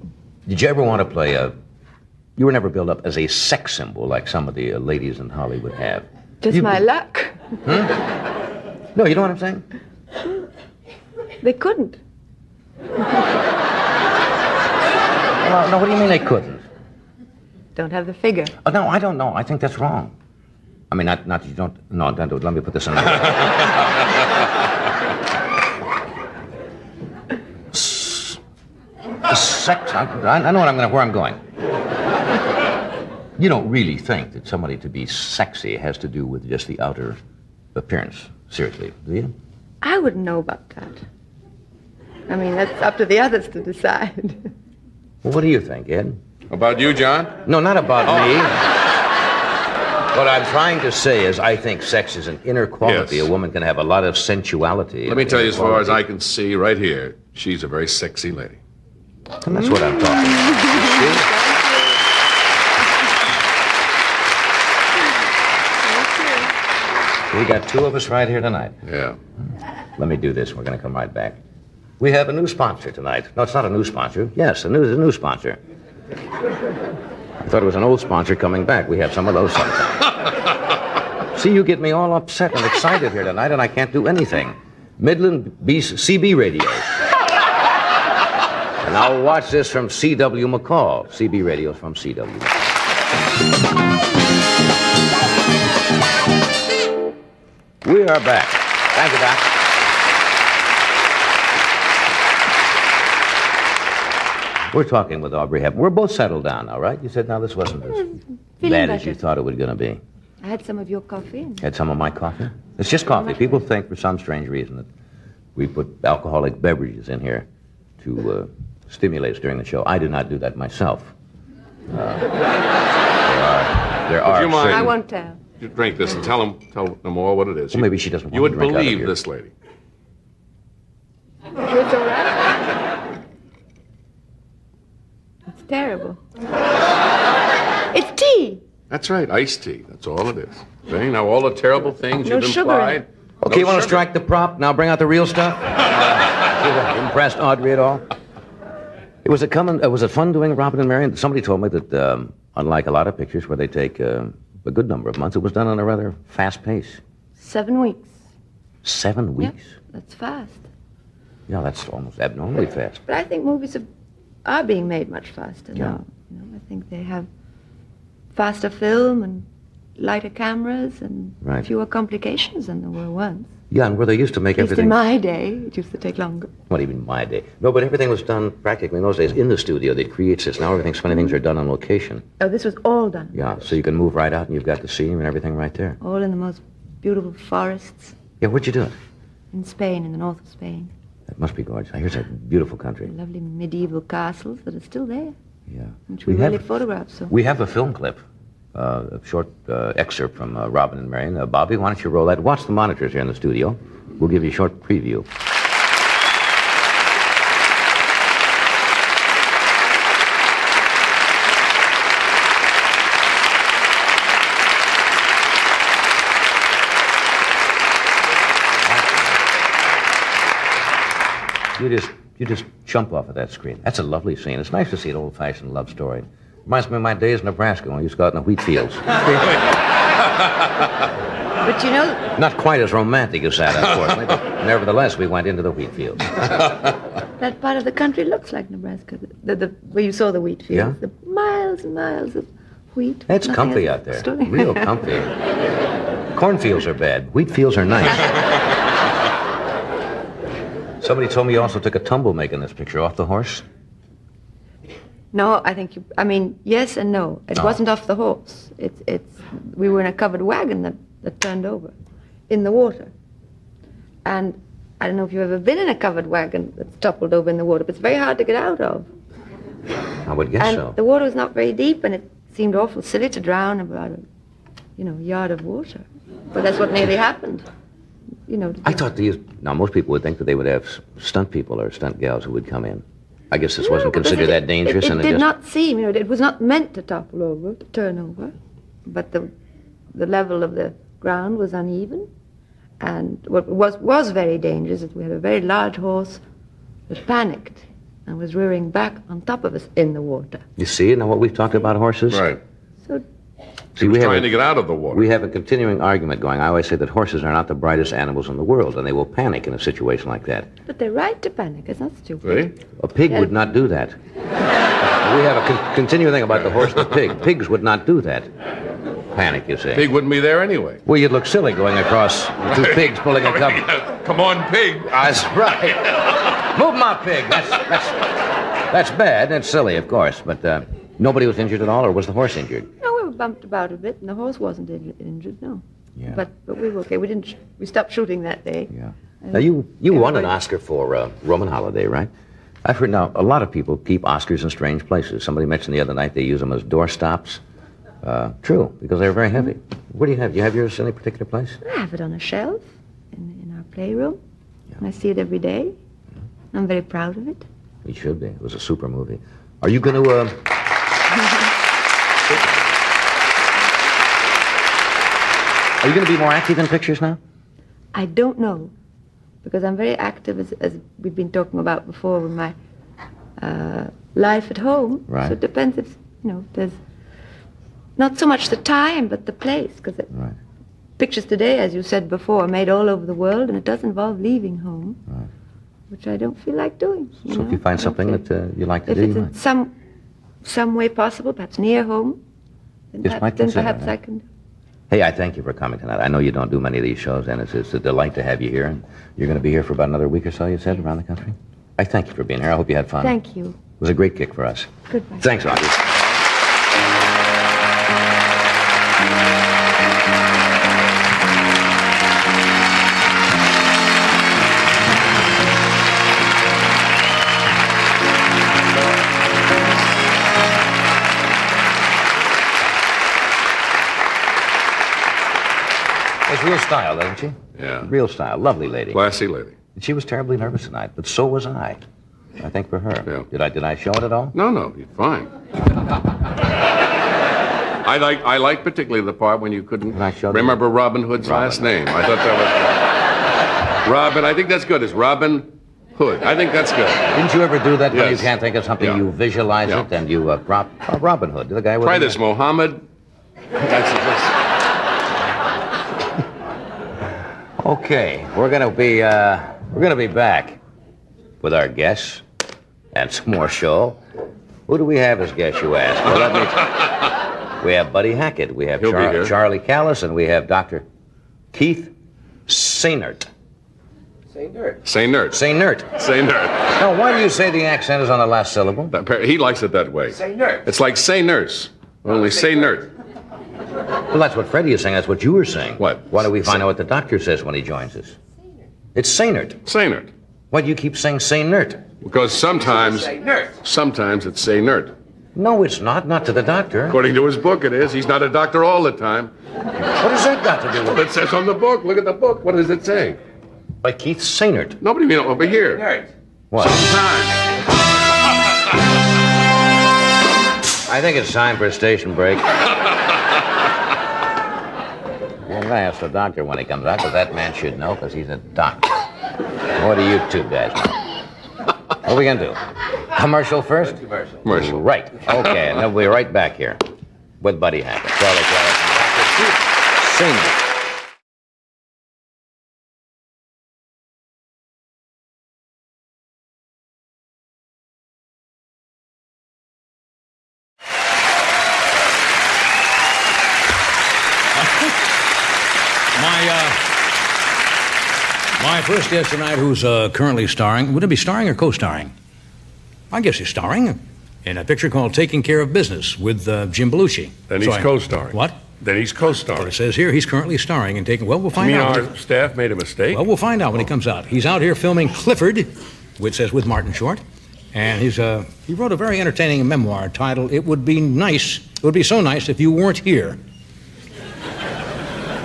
did you ever want to play you were never built up as a sex symbol like some of the ladies in Hollywood have. Just my luck. No, you know what I'm saying? They couldn't. No, what do you mean they couldn't? Don't have the figure. Oh, no, I don't know. I think that's wrong. I mean, not that you don't... No, don't do it. Let me put this in there. Sex... I know where I'm going. You don't really think that somebody to be sexy has to do with just the outer appearance. Seriously, do you? I wouldn't know about that. I mean, that's up to the others to decide. Well, what do you think, Ed? About you, John? No, not about me. What I'm trying to say is I think sex is an inner quality. Yes. A woman can have a lot of sensuality. Let me tell you, as far as I can see right here, she's a very sexy lady. And that's what I'm talking about. You see? We got two of us right here tonight. Yeah. Let me do this. We're going to come right back. We have a new sponsor tonight. No, it's not a new sponsor. Yes, a new sponsor. I thought it was an old sponsor coming back. We have some of those sometimes. See, you get me all upset and excited here tonight, and I can't do anything. Midland CB radios. And now watch this from C.W. McCall. CB radios from C.W. We are back. Thank you, Doc. We're talking with Aubrey Hepburn. We're both settled down now, right? You said now this wasn't as bad as you thought it was going to be. I had some of your coffee. Had some of my coffee? It's just coffee. People think for some strange reason that we put alcoholic beverages in here to stimulate us during the show. I do not do that myself. There are Would you mind? I won't tell. You drink this and tell them all what it is. Well, maybe she doesn't want You would to drink out of believe here. this lady. It's all right. It's terrible. It's tea. That's right, iced tea. That's all it is. See, now all the terrible things No you've sugar in implied. it. Okay, you want to strike the prop? Now bring out the real stuff? Impressed Audrey at all? It was a fun doing Robin and Marion. Somebody told me that unlike a lot of pictures where they take a good number of months, it was done on a rather fast pace. 7 weeks. 7 weeks? Yep, that's fast. Yeah, that's almost abnormally fast. But I think movies are being made much faster Yeah. now. You know, I think they have faster film and lighter cameras and Right. fewer complications than there were once. Yeah, and where they used to make At least everything... in my day, it used to take longer. Not even my day. No, but everything was done practically in those days in the studio. They create this. Now funny things are done on location. Oh, this was all done. Yeah, so you can move right out and you've got the scene and everything right there. All in the most beautiful forests Yeah, where'd you do it? in Spain, in the north of Spain. That must be gorgeous. Here's a beautiful country. Lovely medieval castles that are still there, Yeah. which we We have- really photographed. So We have a film clip, a short excerpt from Robin and Marion. Bobby, why don't you roll that? Watch the monitors here in the studio. We'll give you a short preview. You just jump off of that screen. That's a lovely scene. It's nice to see an old-fashioned love story. Reminds me of my days in Nebraska when we used to go out in the wheat fields. but you know, Not quite as romantic as that, unfortunately, but nevertheless, we went into the wheat fields. that part of the country looks like Nebraska, the where you saw the wheat fields. Yeah? The miles and miles of wheat. It's Nothing comfy else. out there. Story. Real comfy. Cornfields are bad. Wheat fields are nice. Somebody told me you also took a tumble making this picture off the horse. No, I mean, yes and no. It Oh. wasn't off the horse. We were in a covered wagon that turned over in the water. And I don't know if you've ever been in a covered wagon that's toppled over in the water, but it's very hard to get out of. I would guess And so. the water was not very deep, and it seemed awful silly to drown about a yard of water. But that's what nearly happened. I thought now most people would think that they would have stunt people or stunt gals who would come in. I guess this wasn't because considered that dangerous. It and did just... not seem, it was not meant to topple over, to turn over. but the level of the ground was uneven, and what was very dangerous is we had a very large horse that panicked and was rearing back on top of us in the water. You see, now what we've talked about horses? Right. So He was trying to get out of the water. We have a continuing argument going. I always say that horses are not the brightest animals in the world, and they will panic in a situation like that. but they're right to panic. It's not stupid. Really? A pig would not do that. We have a continuing thing about the horse and the pig. Pigs would not do that. Panic, you say. Pig wouldn't be there anyway. Well, you'd look silly going across with two pigs pulling a cover. Come on, pig. That's right. Move my pig. That's bad. That's silly, of course. But nobody was injured at all, or was the horse injured? No, we were bumped about a bit, and the horse wasn't injured, no. Yeah. But we were okay. We stopped shooting that day. Yeah. Now, you won an Oscar for Roman Holiday, right? I've heard now a lot of people keep Oscars in strange places. Somebody mentioned the other night they use them as doorstops. True, because they're very heavy. What do you have? Do you have yours in any particular place? I have it on a shelf in our playroom, and I see it every day. I'm very proud of it. You should be. It was a super movie. Are you going to... Are you going to be more active in pictures now? I don't know, because I'm very active, as we've been talking about before, with my life at home. Right. So it depends if, there's not so much the time, but the place, because Right. pictures today, as you said before, are made all over the world, and it does involve leaving home, Right. which I don't feel like doing. So if you find something that you like to If do, it's you in might. some way possible, perhaps near home, then Just might then consider perhaps that. I can. Hey, I thank you for coming tonight. I know you don't do many of these shows, and it's a delight to have you here. And you're going to be here for about another week or so, you said, around the country? I thank you for being here. I hope you had fun. Thank you. It was a great kick for us. Goodbye. Thanks, Roger. It's real style, doesn't she? Yeah. Real style. Lovely lady. Classy lady. She was terribly nervous tonight, but so was I. I think for her. Yeah. Did I show it at all? No, you're fine. I like particularly the part when you couldn't remember Robin Hood's last name. I thought that was Robin. I think that's good. It's Robin Hood. I think that's good. Didn't you ever do that when you Yes. can't think of something? Yeah. You visualize Yeah. it and you Robin Hood, the guy with Try the- this, Mohammed. That's Okay, we're gonna be back with our guests and some more show. Who do we have as guests, you ask? Well, we have Buddy Hackett, we have He'll be here. Charlie Callis, and we have Dr. Keith Sainert. Say nerd. Say nerd. Say nerd. Say nerd. Now, why do you say the accent is on the last syllable? He likes it that way. Say nerd. It's like say nurse, only say nerd. Well, that's what Freddie is saying. That's what you were saying. What? Why don't we find out what the doctor says when he joins us? It's Sainert. Say nerd. Why do you keep saying Sainert? Because sometimes it's say nerd. No, it's not. Not to the doctor. According to his book, it is. He's not a doctor all the time. What does that got to do with Well, it says on the book. Look at the book. What does it say? By Keith Sainert. Nobody mean over here. Nerd. What? Sometimes. I think it's time for a station break. Well, I'm going to ask the doctor when he comes out, because that man should know, because he's a doctor. What do you two guys know? What are we going to do? Commercial first? Commercial. Right. Okay, and then we'll be right back here with Buddy Hackett. Charlie Callis and Dr. Keith Sainert. My first guest tonight, who's currently starring, would it be starring or co-starring? I guess he's starring in a picture called Taking Care of Business with Jim Belushi. Then he's co-starring. What? Then he's Well, co-starring. it says here he's currently starring and taking. Well, we'll find You mean out. our staff made a mistake? Well, we'll find out when he comes out. He's out here filming Clifford, which says with Martin Short, and he wrote a very entertaining memoir titled "It Would Be Nice. It Would Be So Nice If You Weren't Here."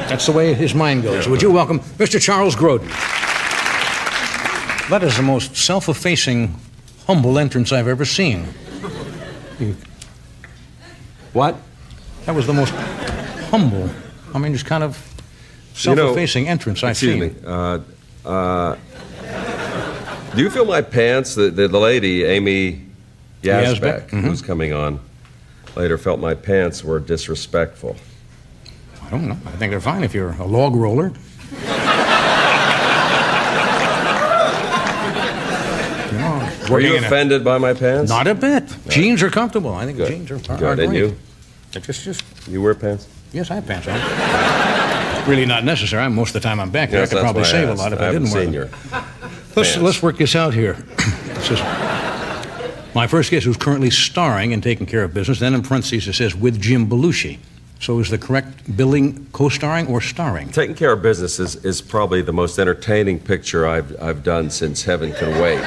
That's the way his mind goes. Would you welcome Mr. Charles Grodin? That is the most self-effacing, humble entrance I've ever seen. What? That was the most humble. I mean, just kind of self-effacing entrance I've seen. Excuse me. Do you feel my pants? The lady, Amy Yazbek, who's coming on later, felt my pants were disrespectful. I don't know. I think they're fine if you're a log roller. Were you offended by my pants? Not a bit. Jeans are comfortable. I think Good. jeans are Good. And great. you? Just. You wear pants? Yes, I have pants on. It's really not necessary. Most of the time I'm back there. Yes, I could probably that's why I save a asked. lot if I I didn't haven't wear seen them. your Let's work this out here. This is my first guest who's currently starring and taking care of business. Then in parentheses it says with Jim Belushi. So is the correct billing co-starring or starring? Taking care of business is probably the most entertaining picture I've done since Heaven Can Wait.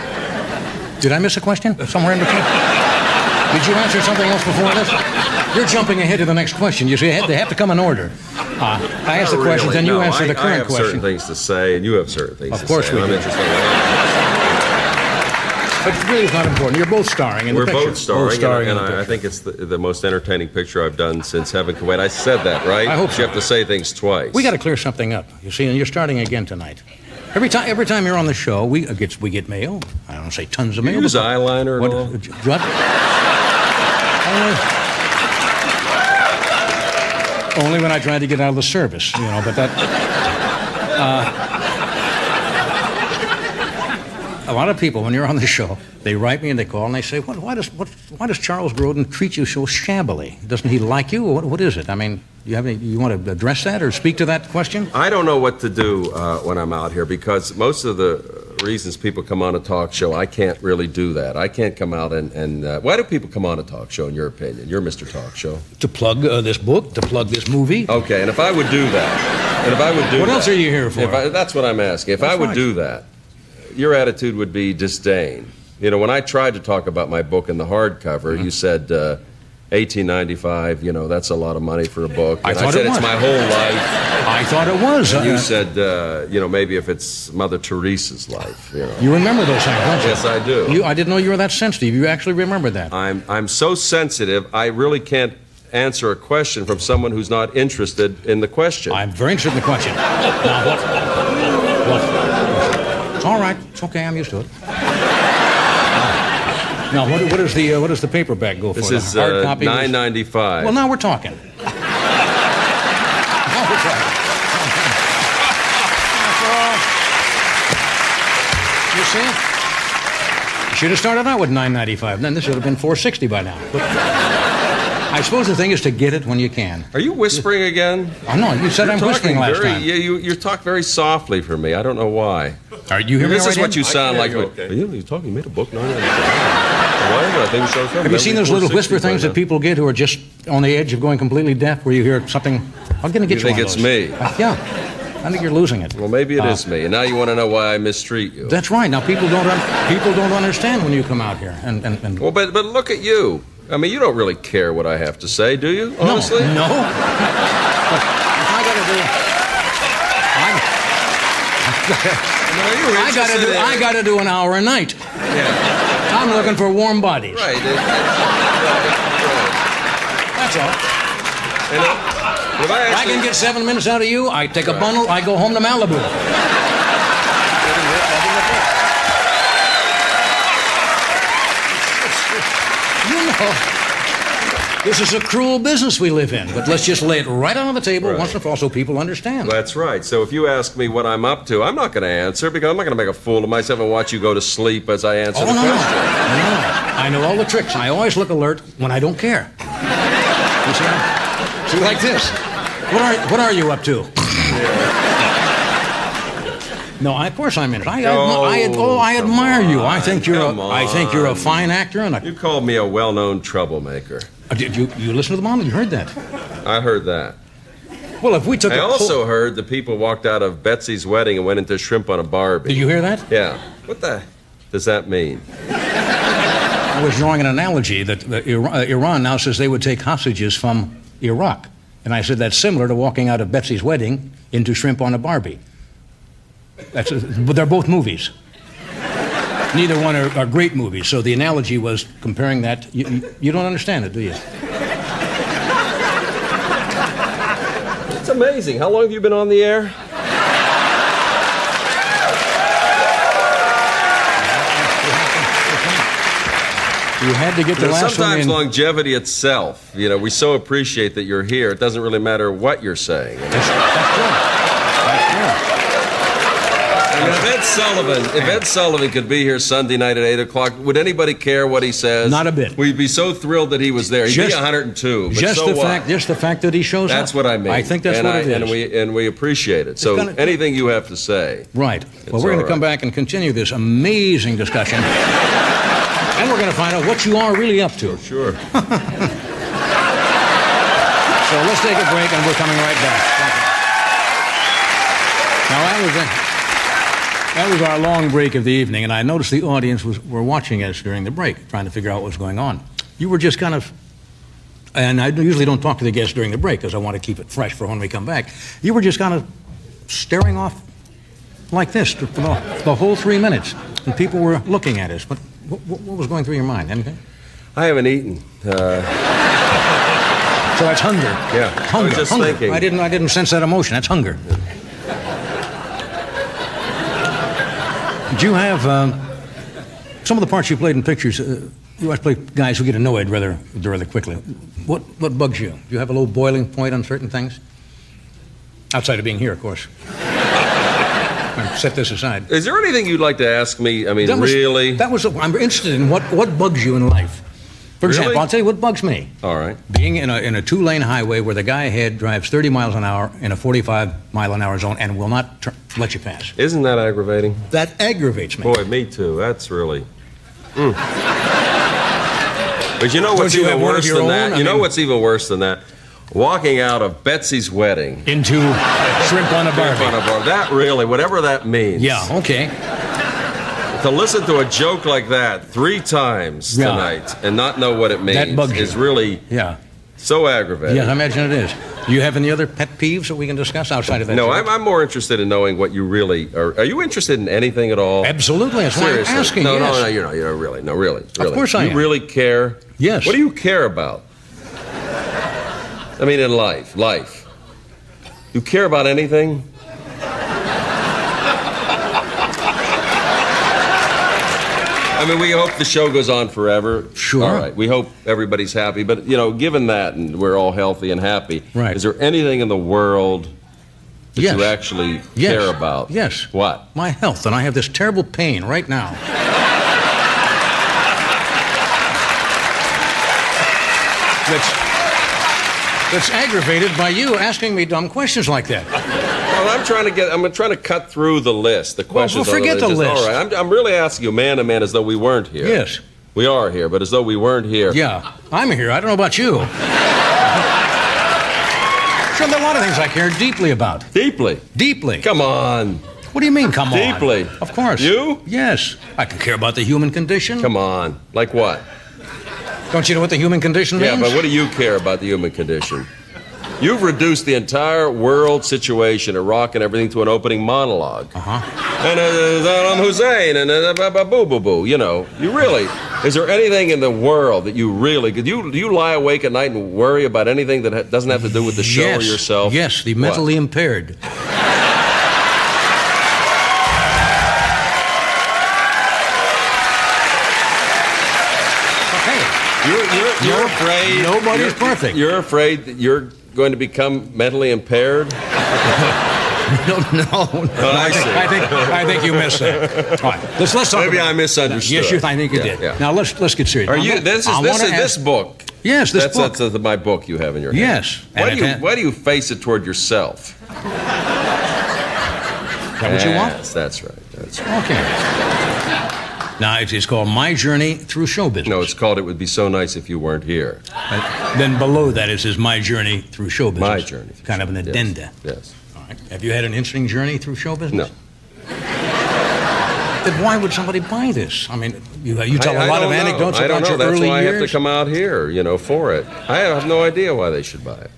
Did I miss a question somewhere in between? Did you answer something else before this? You're jumping ahead to the next question. You see, they have to come in order. I asked the question, then you answer the current I have question. certain things to say, and you have certain things to say. Of course we I'm do. interested in what But really, it's not important. You're both starring in we're the picture. both starring, in and the I think it's the most entertaining picture I've done since Heaven Can Wait. I said that, right? I hope so. You have to say things twice. We got to clear something up. You see, and you're starting again tonight. Every time you're on the show, we get mail. I don't say tons of mail. You use eyeliner What? at all? What? Only when I try to get out of the service, but that... a lot of people, when you're on the show, they write me and they call and they say, why does Charles Grodin treat you so shabbily? Doesn't he like you? Or what is it? I mean, you want to address that or speak to that question? I don't know what to do when I'm out here because most of the reasons people come on a talk show, I can't really do that. I can't come out and why do people come on a talk show, in your opinion? You're Mr. Talk Show. To plug this book, to plug this movie. Okay, and if I would do that, what else are you here for? That's what I'm asking. If I would do that, your attitude would be disdain. When I tried to talk about my book in the hardcover, you said $18.95, that's a lot of money for a book. And I said it's my whole life. I thought it was. And you said, maybe if it's Mother Teresa's life. You remember those things, don't you? Yes, I do. I didn't know you were that sensitive. You actually remember that. I'm so sensitive, I really can't answer a question from someone who's not interested in the question. I'm very interested in the question. Now, what? All right, it's okay. I'm used to it. Now, what does the paperback go for? This is hard copy $9.95. Well, now we're talking. You see? You should have started out with $9.95. Then this would have been $4.60 by now. But I suppose the thing is to get it when you can. Are you whispering again? Oh, no, you said I'm whispering last time. You talk very softly for me. I don't know why. Are you hearing me This is right what in? you sound like. okay. You're talking. You made a book, $9.95. Have you seen those little whisper things that people get who are just on the edge of going completely deaf, where you hear something? I'm going to get you think one it's of those. me? Yeah. I think you're losing it. Well, maybe it is me. And now you want to know why I mistreat you. That's right. Now people don't understand when you come out here. And Well, but look at you. I mean, you don't really care what I have to say, do you? Honestly? No. I got to do an hour a night. Yeah. I'm looking for warm bodies. Right. That's all. If I can get 7 minutes out of you, I take a bundle, I go home to Malibu. This is a cruel business we live in, but let's just lay it right on the table once and for all so people understand. That's right. So if you ask me what I'm up to, I'm not going to answer because I'm not going to make a fool of myself and watch you go to sleep as I answer the question. No. I know all the tricks. I always look alert when I don't care. You see like this. What are you up to? No, of course I'm in it. I admire you. I think you're a fine actor and You called me a well-known troublemaker. Did you listen to the mom? You heard that? I heard that. Well, if we took I also heard the people walked out of Betsy's wedding and went into Shrimp on a Barbie. Did you hear that? Yeah. What the does that mean? I was drawing an analogy that Iran now says they would take hostages from Iraq. And I said that's similar to walking out of Betsy's wedding into Shrimp on a Barbie. But they're both movies. Neither one are great movies. So the analogy was comparing that. You don't understand it, do you? amazing. How long have you been on the air? You had to get the last one Sometimes in. longevity itself, we so appreciate that you're here. It doesn't really matter what you're saying. That's true. And if Ed Sullivan could be here Sunday night at 8 o'clock, would anybody care what he says? Not a bit. We'd be so thrilled that he was there. He'd be 102, but just so the what? fact, just the fact that he shows up. That's what I mean. I think that's what it is. And we appreciate it. So anything you have to say. Right. Well, we're going to come back and continue this amazing discussion. And we're going to find out what you are really up to. Sure. So let's take a break, and we're coming right back. Now, that was our long break of the evening, and I noticed the audience were watching us during the break, trying to figure out what was going on. You were just kind of, and I usually don't talk to the guests during the break because I want to keep it fresh for when we come back. You were just kind of staring off like this for the whole 3 minutes, and people were looking at us. But what was going through your mind? Anything? I haven't eaten. So that's hunger. Yeah. Hunger. I was just hunger. thinking. I didn't sense that emotion. That's hunger. Did you have some of the parts you played in pictures? You always play guys who get annoyed rather quickly. What bugs you? Do you have a low boiling point on certain things? Outside of being here, of course. Set this aside. Is there anything you'd like to ask me? I mean, really? I'm interested in what bugs you in life. For example, Really? I'll tell you what bugs me. All right. Being in a two-lane highway where the guy ahead drives 30 miles an hour in a 45-mile-an-hour zone and will not let you pass. Isn't that aggravating? That aggravates me. Boy, me too. That's really. But you know Don't what's you have even one of worse your than own? that? I You know mean- what's even worse than that? Walking out of Betsy's wedding. Into shrimp on a Shrimp on barbie. a bar. That really, whatever that means. Yeah, okay. To listen to a joke like that 3 times tonight and not know what it means That bugs you. is really Yeah. so aggravating. Yes, I imagine it is. Do you have any other pet peeves that we can discuss outside of that? No, joke? I'm more interested in knowing what you really are. Are you interested in anything at all? Absolutely. That's why I'm Seriously. asking. No, yes. no, you're not really. No, really. Of course I You am. really care? Yes. What do you care about? I mean, in life. You care about anything? I mean, we hope the show goes on forever. Sure. All right. We hope everybody's happy. But, given that and we're all healthy and happy, Right. is there anything in the world that Yes. you actually Yes. care about? Yes. What? My health, and I have this terrible pain right now. That's aggravated by you asking me dumb questions like that. Well, I'm trying to cut through the list, the questions. well, forget on the list. list. All right, I'm really asking you man to man as though we weren't here. Yes. We are here, but as though we weren't here. Yeah, I'm here. I don't know about you. Sure, there are a lot of things I care deeply about. Deeply? Deeply. Come on. What do you mean, come on? Deeply. Of course. You? Yes. I can care about the human condition. Come on. Like what? Don't you know what the human condition means? Yeah, but what do you care about the human condition? You've reduced the entire world situation, Iraq and everything, to an opening monologue. Uh-huh. And Saddam Hussein and boo-boo-boo. You really, is there anything in the world that you really, do you lie awake at night and worry about anything that doesn't have to do with the show or yourself? Yes, the mentally impaired. You're afraid. Nobody's perfect. You're afraid that you're going to become mentally impaired? No. I think you missed that. All right, let's talk. Maybe about I misunderstood. Yes, I think you did. Yeah. Now let's get serious. Are you? This book. Yes, this book. That's my book you have in your hand. Yes. Why do you face it toward yourself? Is that what you want? Yes, that's right. That's right. Okay. Now, it's called My Journey Through Show Business. No, it's called It Would Be So Nice If You Weren't Here. Then below that it says My Journey Through Show Business. My Journey. Kind of an addenda. Yes. All right. Have you had an interesting journey through show business? No. Then why would somebody buy this? I mean, you tell a lot of anecdotes I don't about know. your That's early why years. I have to come out here, for it. I have no idea why they should buy it.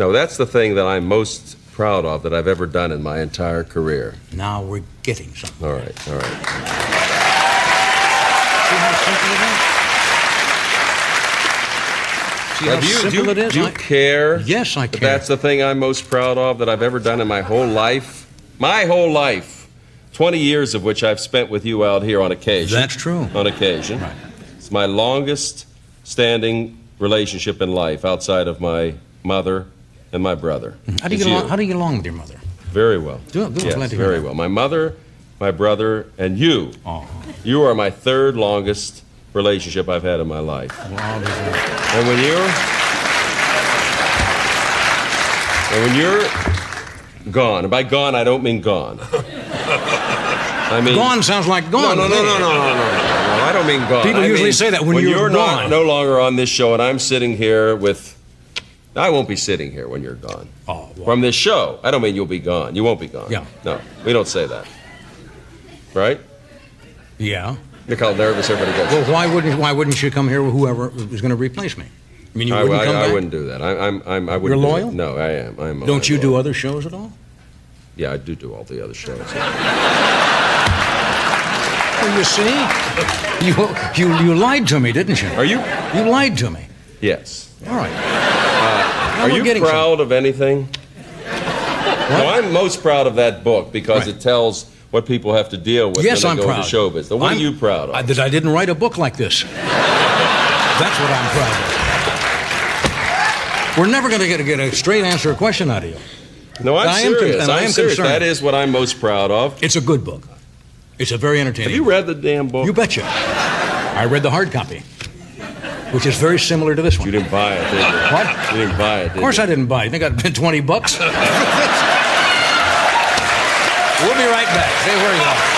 No, that's the thing that I'm most proud of that I've ever done in my entire career. Now we're getting something. All right. See how simple it is? See how simple it is? Do you care? Yes, I that care. That's the thing I'm most proud of that I've ever done in my whole life. My whole life. 20 years of which I've spent with you out here on occasion. That's true. On occasion. Right. It's my longest standing relationship in life outside of my mother and my brother. How do you get along with your mother? Very well. Good. Yes, Glad to hear very that. well. My mother, my brother, and you. Oh. You are my third longest relationship I've had in my life. And when you're gone, and by gone I don't mean gone. I mean gone sounds like gone. No, I don't mean gone. People usually say that when you're not no longer on this show, and I'm sitting here with. I won't be sitting here when you're gone. Oh, well. From this show. I don't mean you'll be gone. You won't be gone. Yeah. No, we don't say that. Right? Yeah. Look how nervous everybody gets. Well, why wouldn't you come here with whoever was going to replace me? I mean, you wouldn't come back? I wouldn't do that. I wouldn't. You're do loyal? That. No, I am. I'm. Don't you do other shows at all? Yeah, I do all the other shows. Well, you see, you lied to me, didn't you? Are you? You lied to me. Yes. All right. Are you proud of anything? No, I'm most proud of that book because it tells what people have to deal with when they go into show business. What are you proud of? That I didn't write a book like this. That's what I'm proud of. We're never going to get a straight answer, a question out of you. No, I'm serious. I'm serious. Concerned. That is what I'm most proud of. It's a good book. It's a very entertaining. Have you read the damn book? You betcha. I read the hard copy, which is very similar to this one. You didn't buy it, did you? What? You didn't buy it, did you? Of course I didn't buy it. I think I'd been $20. We'll be right back. Stay where you are.